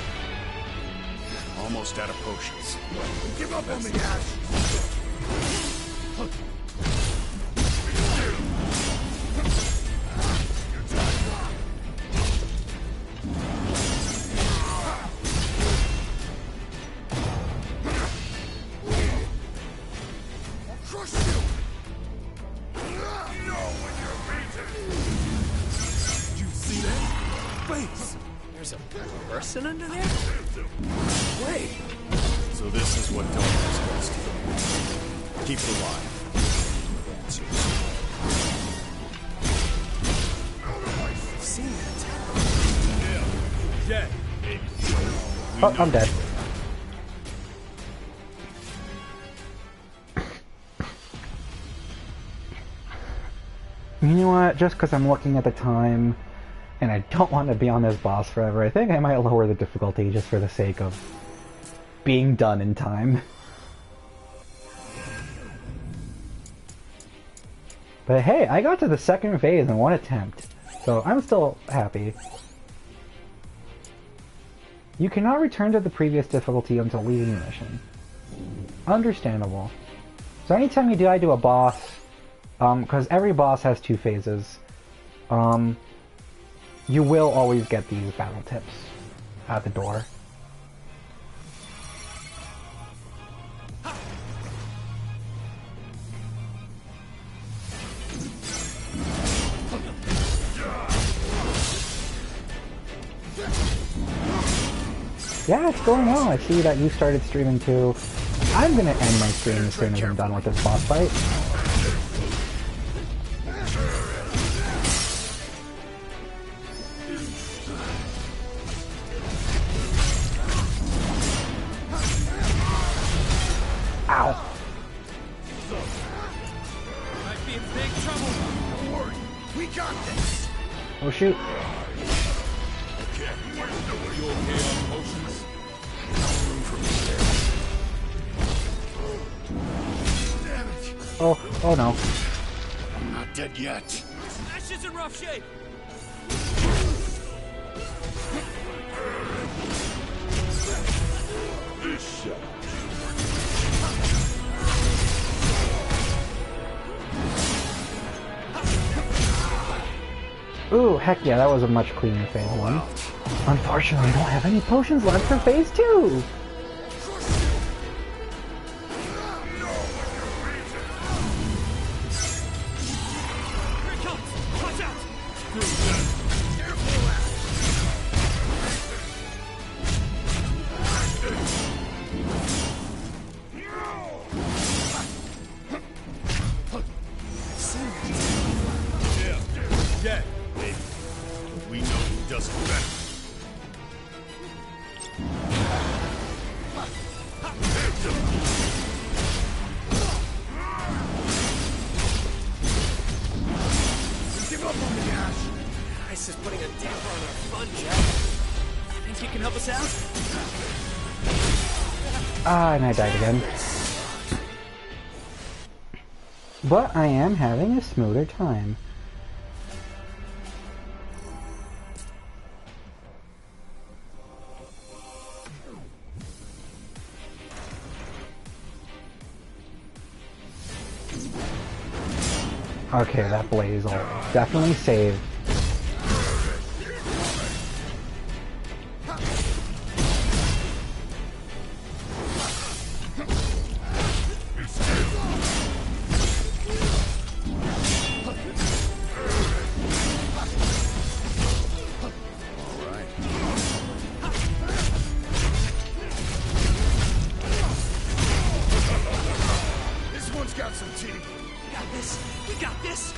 Almost out of potions. Give up on me, Ash! Crush you! Please! There's a person under there? Wait! So this is what Darkness does to you. Keep it alive. Answers. I've seen that. Dead. Oh, I'm dead. You know what? Just because I'm looking at the time, and I don't want to be on this boss forever, I think I might lower the difficulty just for the sake of being done in time. But hey, I got to the second phase in one attempt, so I'm still happy. You cannot return to the previous difficulty until leaving the mission. Understandable. So anytime you do, I do a boss, because every boss has 2 phases, you will always get these battle tips at the door. Yeah, it's going well. I see that you started streaming too. I'm gonna end my stream as soon as I'm done with this boss fight. Ow. Might be in big trouble. Don't worry, we got this! Oh shoot. Okay. You okay on potions? Damn it! Oh no. I'm not dead yet. Ash is in rough shape. This shot. Ooh, heck yeah, that was a much cleaner phase 1. Unfortunately, I don't have any potions left for phase 2! Here it comes. Watch out. Yeah. Dead. Maybe. But we know who does it better. Give up on me, Ash! Ice is putting a damper on our fun, Jack. Think you can help us out? Ah, and I died again. But I am having a smoother time. Okay, that blaze will definitely save. This one's got some teeth! We got this. We got this.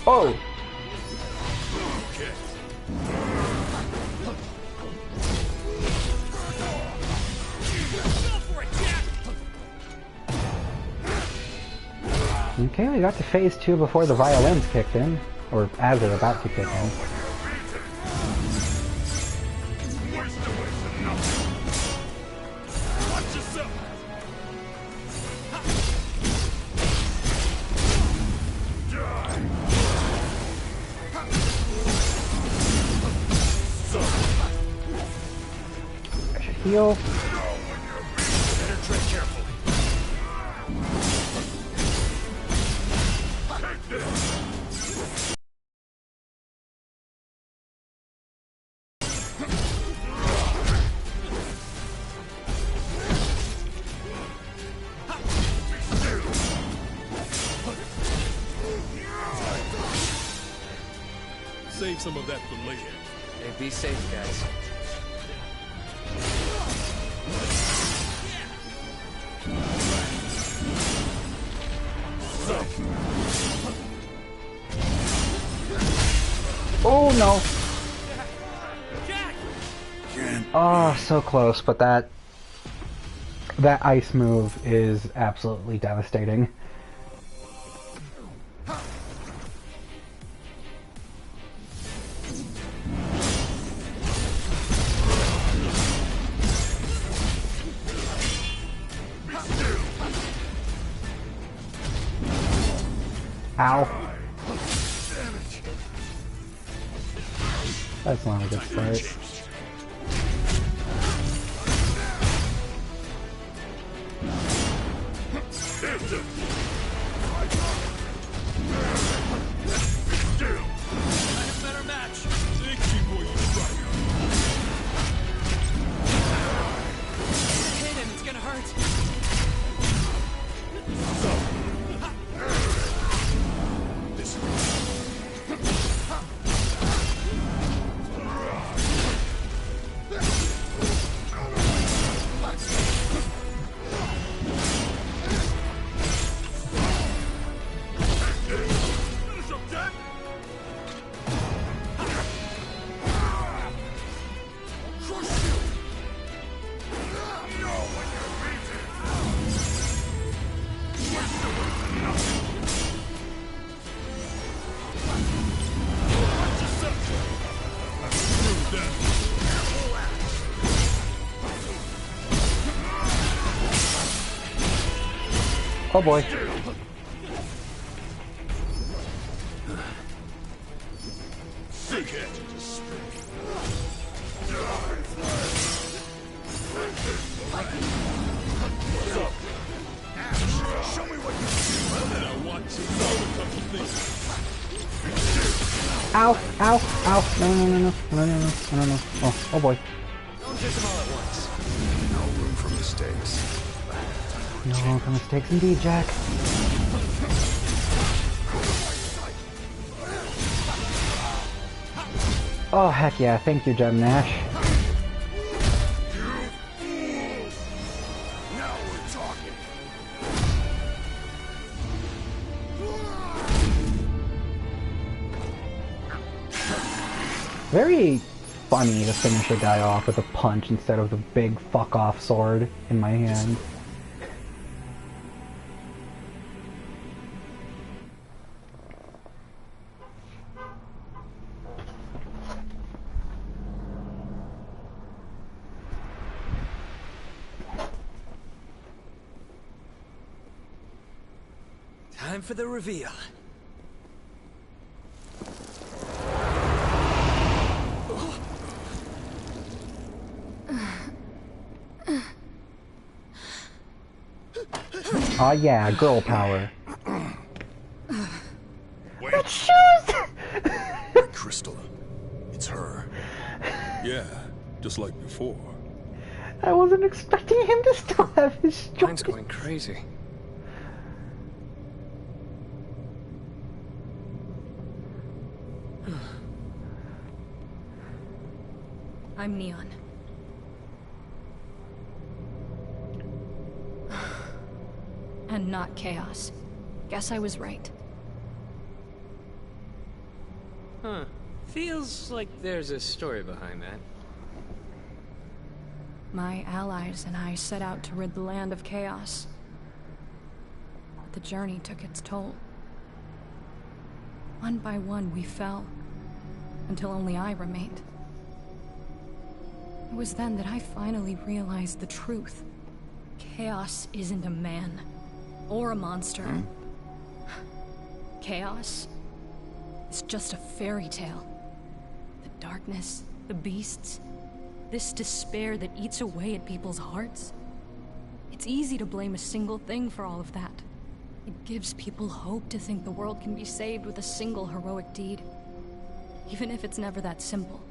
Oh! Go for it, Jack. Okay, we got to phase 2 before the violins kicked in. Or as they're about to kick in. Watch yourself. I should heal. Better tread carefully. Save some of that for later. Hey, be safe, guys. Oh no! Oh, so close, but that ice move is absolutely devastating. Ow. That's not a good start. Oh boy. Ow, ow, ow. No. Oh boy. Don't hit them all at once. No room for mistakes. No room for mistakes indeed, Jack. Oh, heck yeah. Thank you, Gem Nash. Now we're talking. Very funny to finish a guy off with a punch instead of the big fuck-off sword in my hand. Time for the reveal. Aw yeah, girl power. Wait. Shoes! Crystal. It's her. Yeah, just like before. I wasn't expecting him to still have his strength. Mine's going crazy. I'm Neon. And not Chaos. Guess I was right. Huh. Feels like there's a story behind that. My allies and I set out to rid the land of chaos. But the journey took its toll. One by one we fell, until only I remained. It was then that I finally realized the truth. Chaos isn't a man, or a monster. Chaos is just a fairy tale. The darkness, the beasts, this despair that eats away at people's hearts. It's easy to blame a single thing for all of that. It gives people hope to think the world can be saved with a single heroic deed, even if it's never that simple.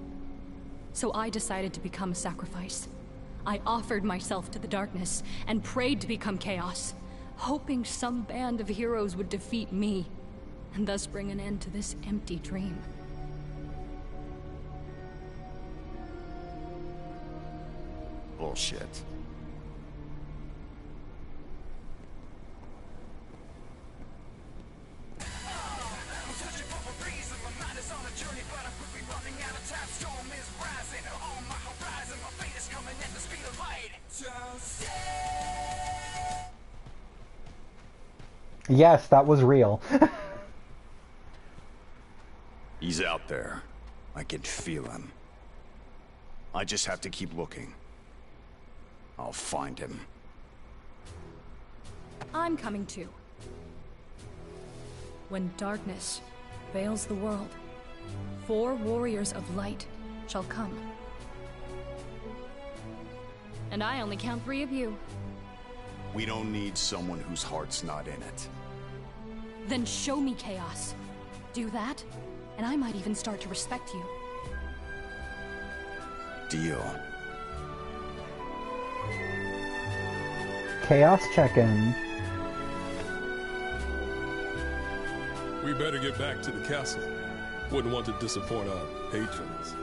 So I decided to become a sacrifice. I offered myself to the darkness and prayed to become chaos, hoping some band of heroes would defeat me, and thus bring an end to this empty dream. Bullshit. Yes, that was real. He's out there. I can feel him. I just have to keep looking. I'll find him. I'm coming too. When darkness veils the world, 4 warriors of light shall come. And I only count 3 of you. We don't need someone whose heart's not in it. Then show me chaos. Do that, and I might even start to respect you. Deal. Chaos check-in. We better get back to the castle. Wouldn't want to disappoint our patrons.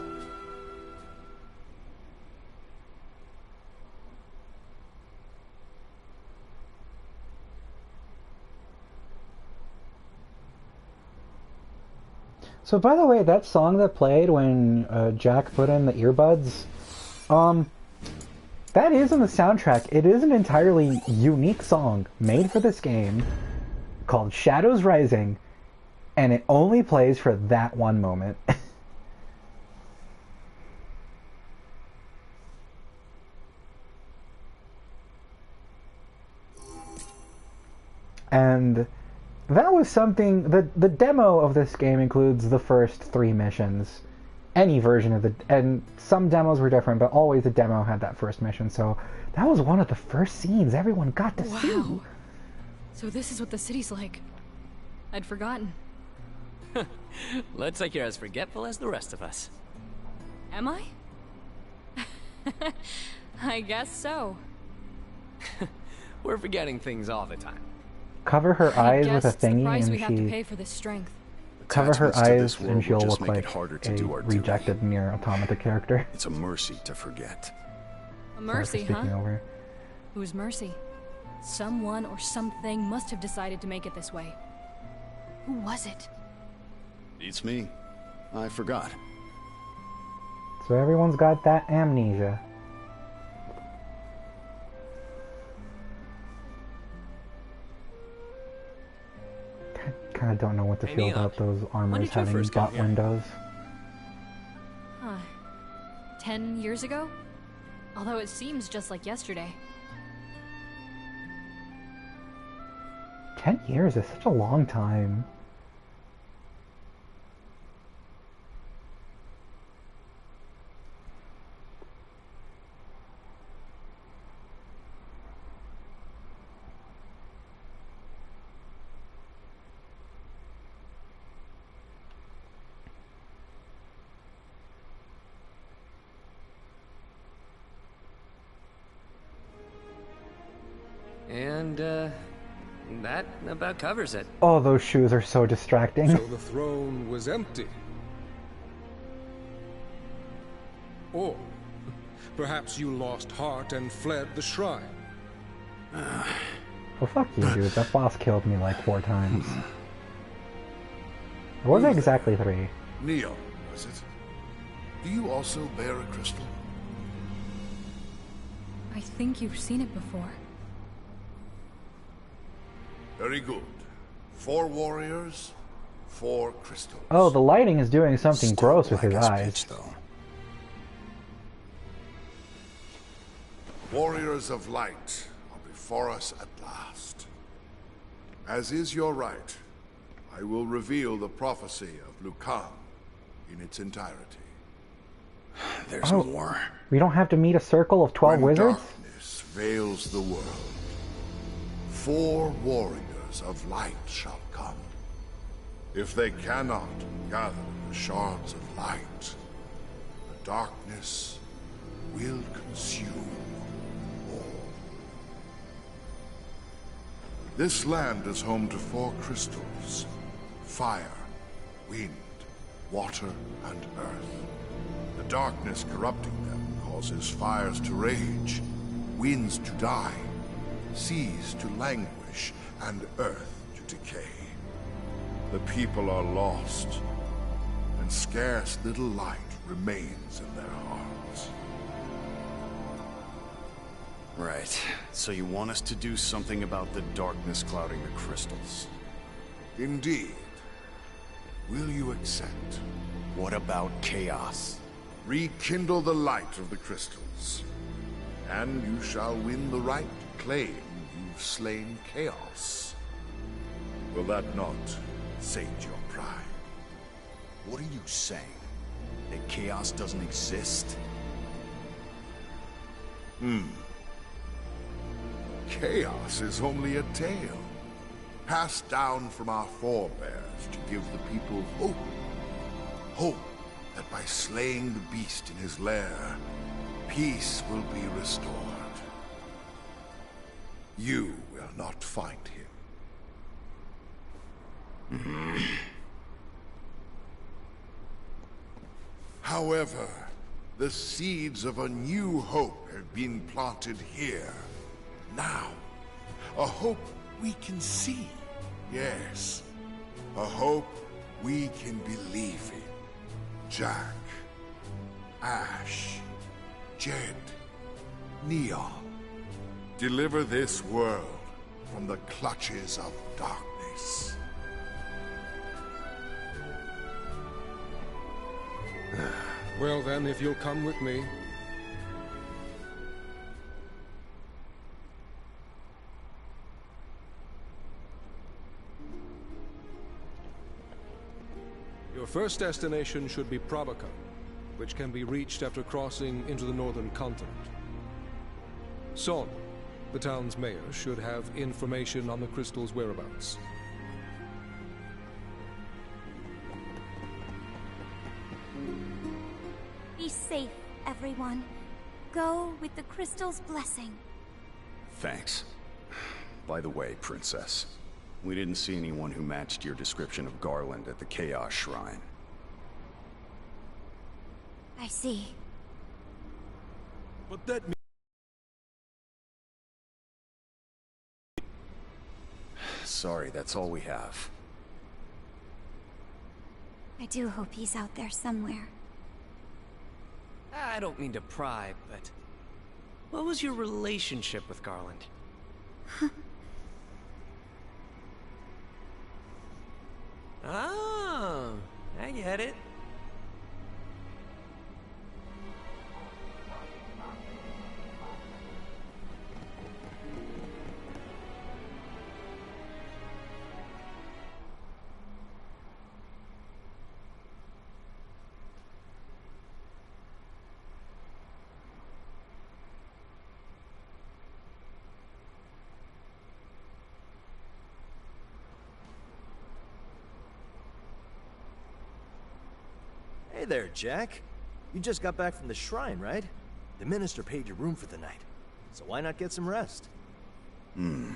So by the way, that song that played when Jack put in the earbuds, that is in the soundtrack. It is an entirely unique song made for this game called Shadows Rising, and it only plays for that one moment. And that was something, the demo of this game includes the first 3 missions. Any version of and some demos were different, but always the demo had that first mission, so that was one of the first scenes everyone got to see. Wow. So this is what the city's like. I'd forgotten. Looks like you're as forgetful as the rest of us. Am I? I guess so. We're forgetting things all the time. Cover her eyes with a It's the price thingy we have to pay and for this strength. cover her Attachments to eyes this world and she'll will just look make like it harder to a do our duty. rejected Nier Automata character. It's a mercy to forget. A mercy, huh? Speaking over. Whose mercy? Someone or something must have decided to make it this way. Who was it? It's me. I forgot. So everyone's got that amnesia. Kind of don't know what to feel about those armors did you having first come butt here? windows. Huh. 10 years ago? Although it seems just like yesterday. 10 years is such a long time. And, that about covers it. Oh, those shoes are so distracting. So the throne was empty. Or perhaps you lost heart and fled the shrine. Well, fuck you, dude. That boss killed me like 4 times. It wasn't exactly 3. Neil, was it? Do you also bear a crystal? I think you've seen it before. Very good. 4 warriors, 4 crystals. Oh, the lighting is doing something gross with his Black as eyes. pitch, though. Warriors of light are before us at last. As is your right, I will reveal the prophecy of Lucan in its entirety. There's Oh. more. We don't have to meet a circle of 12 When wizards? darkness veils the world, 4 warriors of light shall come. If they cannot gather the shards of light, the darkness will consume all. This land is home to 4 crystals: fire, wind, water, and earth. The darkness corrupting them causes fires to rage, winds to die, seas to languish, and earth to decay. The people are lost, and scarce little light remains in their hearts. Right. So you want us to do something about the darkness clouding the crystals? Indeed. Will you accept? What about chaos? Rekindle the light of the crystals, and you shall win the right to claim you've slain chaos. Will that not sate your pride? What are you saying? That chaos doesn't exist? Chaos is only a tale, passed down from our forebears to give the people hope. Hope that by slaying the beast in his lair, peace will be restored. You will not find him. However, the seeds of a new hope have been planted here, now. A hope we can see, yes. A hope we can believe in. Jack, Ash, Jed, Neon. Deliver this world from the clutches of darkness. Well then, if you'll come with me. Your first destination should be Prabaka, which can be reached after crossing into the northern continent. Son, the town's mayor, should have information on the crystal's whereabouts. Be safe, everyone. Go with the crystal's blessing. Thanks. By the way, Princess, we didn't see anyone who matched your description of Garland at the Chaos Shrine. I see. But that means... Sorry, that's all we have. I do hope he's out there somewhere. I don't mean to pry, but... what was your relationship with Garland? Oh, I get it. Hey there, Jack. You just got back from the shrine, right? The minister paid your room for the night. So why not get some rest? I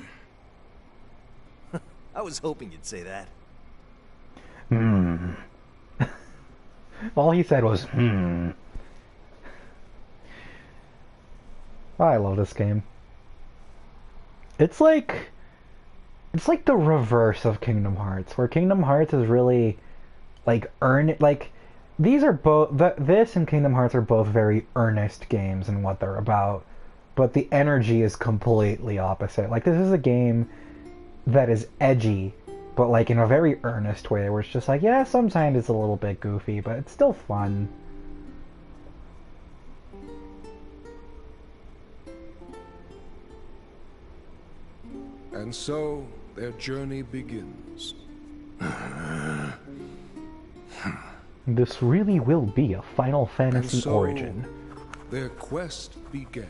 was hoping you'd say that. All he said was, I love this game. It's like the reverse of Kingdom Hearts, where Kingdom Hearts is really like these are both this and Kingdom Hearts are both very earnest games in what they're about, but the energy is completely opposite. Like, this is a game that is edgy, but like in a very earnest way, where it's just like, yeah, sometimes it's a little bit goofy, but it's still fun. And so, their journey begins. This really will be a Final Fantasy And so, origin. Their quest began.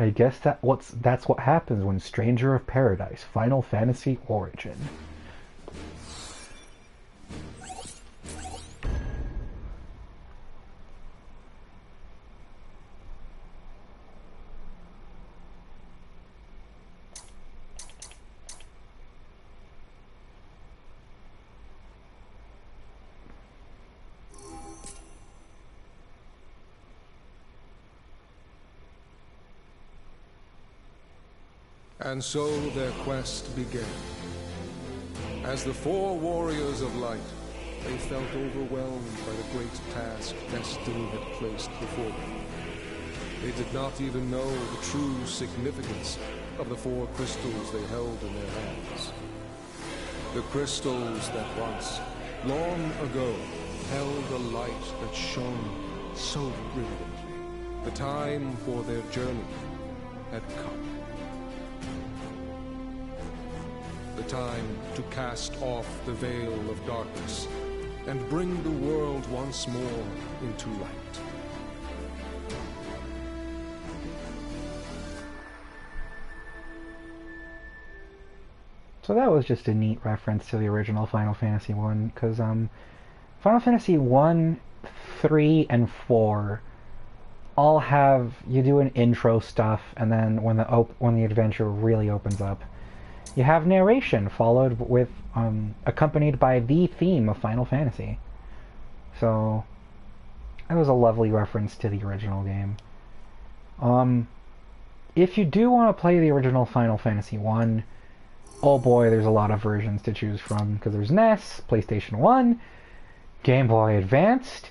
I guess that's what happens when Stranger of Paradise, Final Fantasy Origin. And so their quest began. As the four warriors of light, they felt overwhelmed by the great task destiny had placed before them. They did not even know the true significance of the four crystals they held in their hands. The crystals that once, long ago, held a light that shone so brilliantly. The time for their journey had come. The time to cast off the veil of darkness and bring the world once more into light. So that was just a neat reference to the original Final Fantasy 1, because Final Fantasy 1, 3, and 4 all have, you do an intro stuff, and then when the adventure really opens up, you have narration followed with accompanied by the theme of Final Fantasy. So that was a lovely reference to the original game. If you do want to play the original Final Fantasy 1, oh boy, there's a lot of versions to choose from, because there's NES, PlayStation 1, Game Boy Advanced,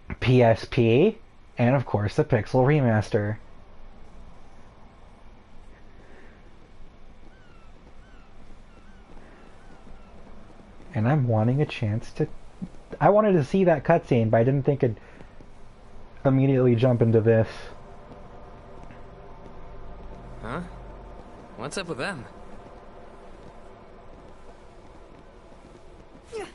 PSP, and of course the Pixel Remaster. And I'm wanting a chance to... I wanted to see that cutscene, but I didn't think it'd immediately jump into this. Huh? What's up with them? You're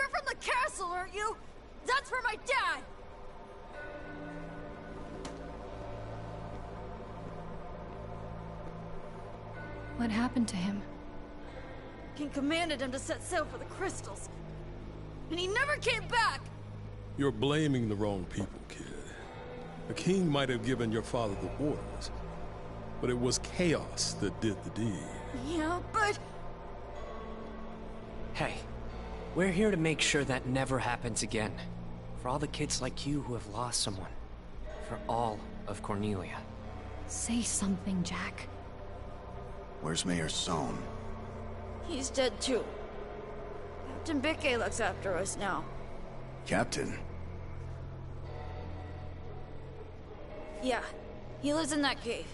from the castle, aren't you? That's for my dad! What happened to him? King commanded him to set sail for the crystals. And he never came back! You're blaming the wrong people, kid. The king might have given your father the orders, but it was chaos that did the deed. Yeah, but... Hey, we're here to make sure that never happens again. For all the kids like you who have lost someone. For all of Cornelia. Say something, Jack. Where's Mayor Sohn? He's dead too. Captain Bikke looks after us now. Captain? Yeah, he lives in that cave.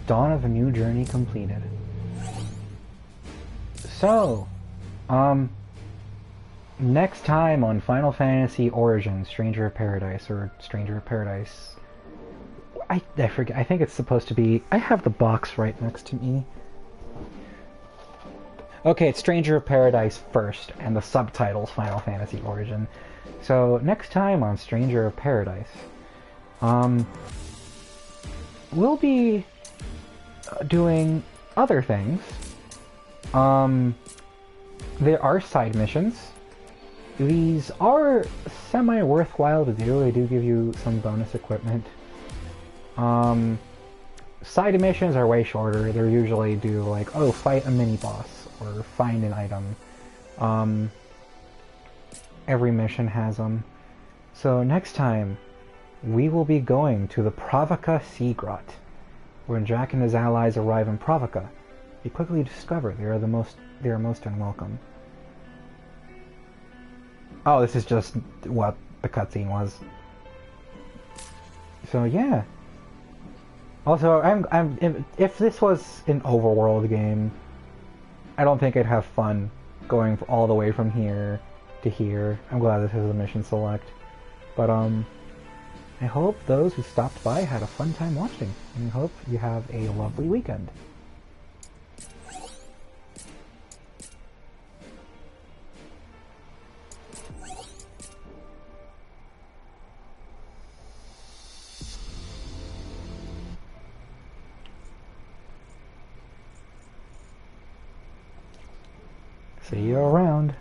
Dawn of a new journey completed. So, next time on Final Fantasy Origins, Stranger of Paradise, or Stranger of Paradise, I forget, I think it's supposed to be, I have the box right next to me. Okay, it's Stranger of Paradise first, and the subtitle's Final Fantasy Origin. So, next time on Stranger of Paradise, we'll be doing other things. There are side missions. These are semi-worthwhile to do. They do give you some bonus equipment. Side missions are way shorter. They're usually do like, oh, fight a mini-boss, or find an item. Every mission has them. So next time, we will be going to the Pravaka Sea Grot. When Jack and his allies arrive in Pravaka, they quickly discover they are most unwelcome. Oh, this is just what the cutscene was. So yeah. Also, if this was an overworld game, I don't think I'd have fun going all the way from here to here. I'm glad this is a mission select, but I hope those who stopped by had a fun time watching, and I hope you have a lovely weekend. See you around.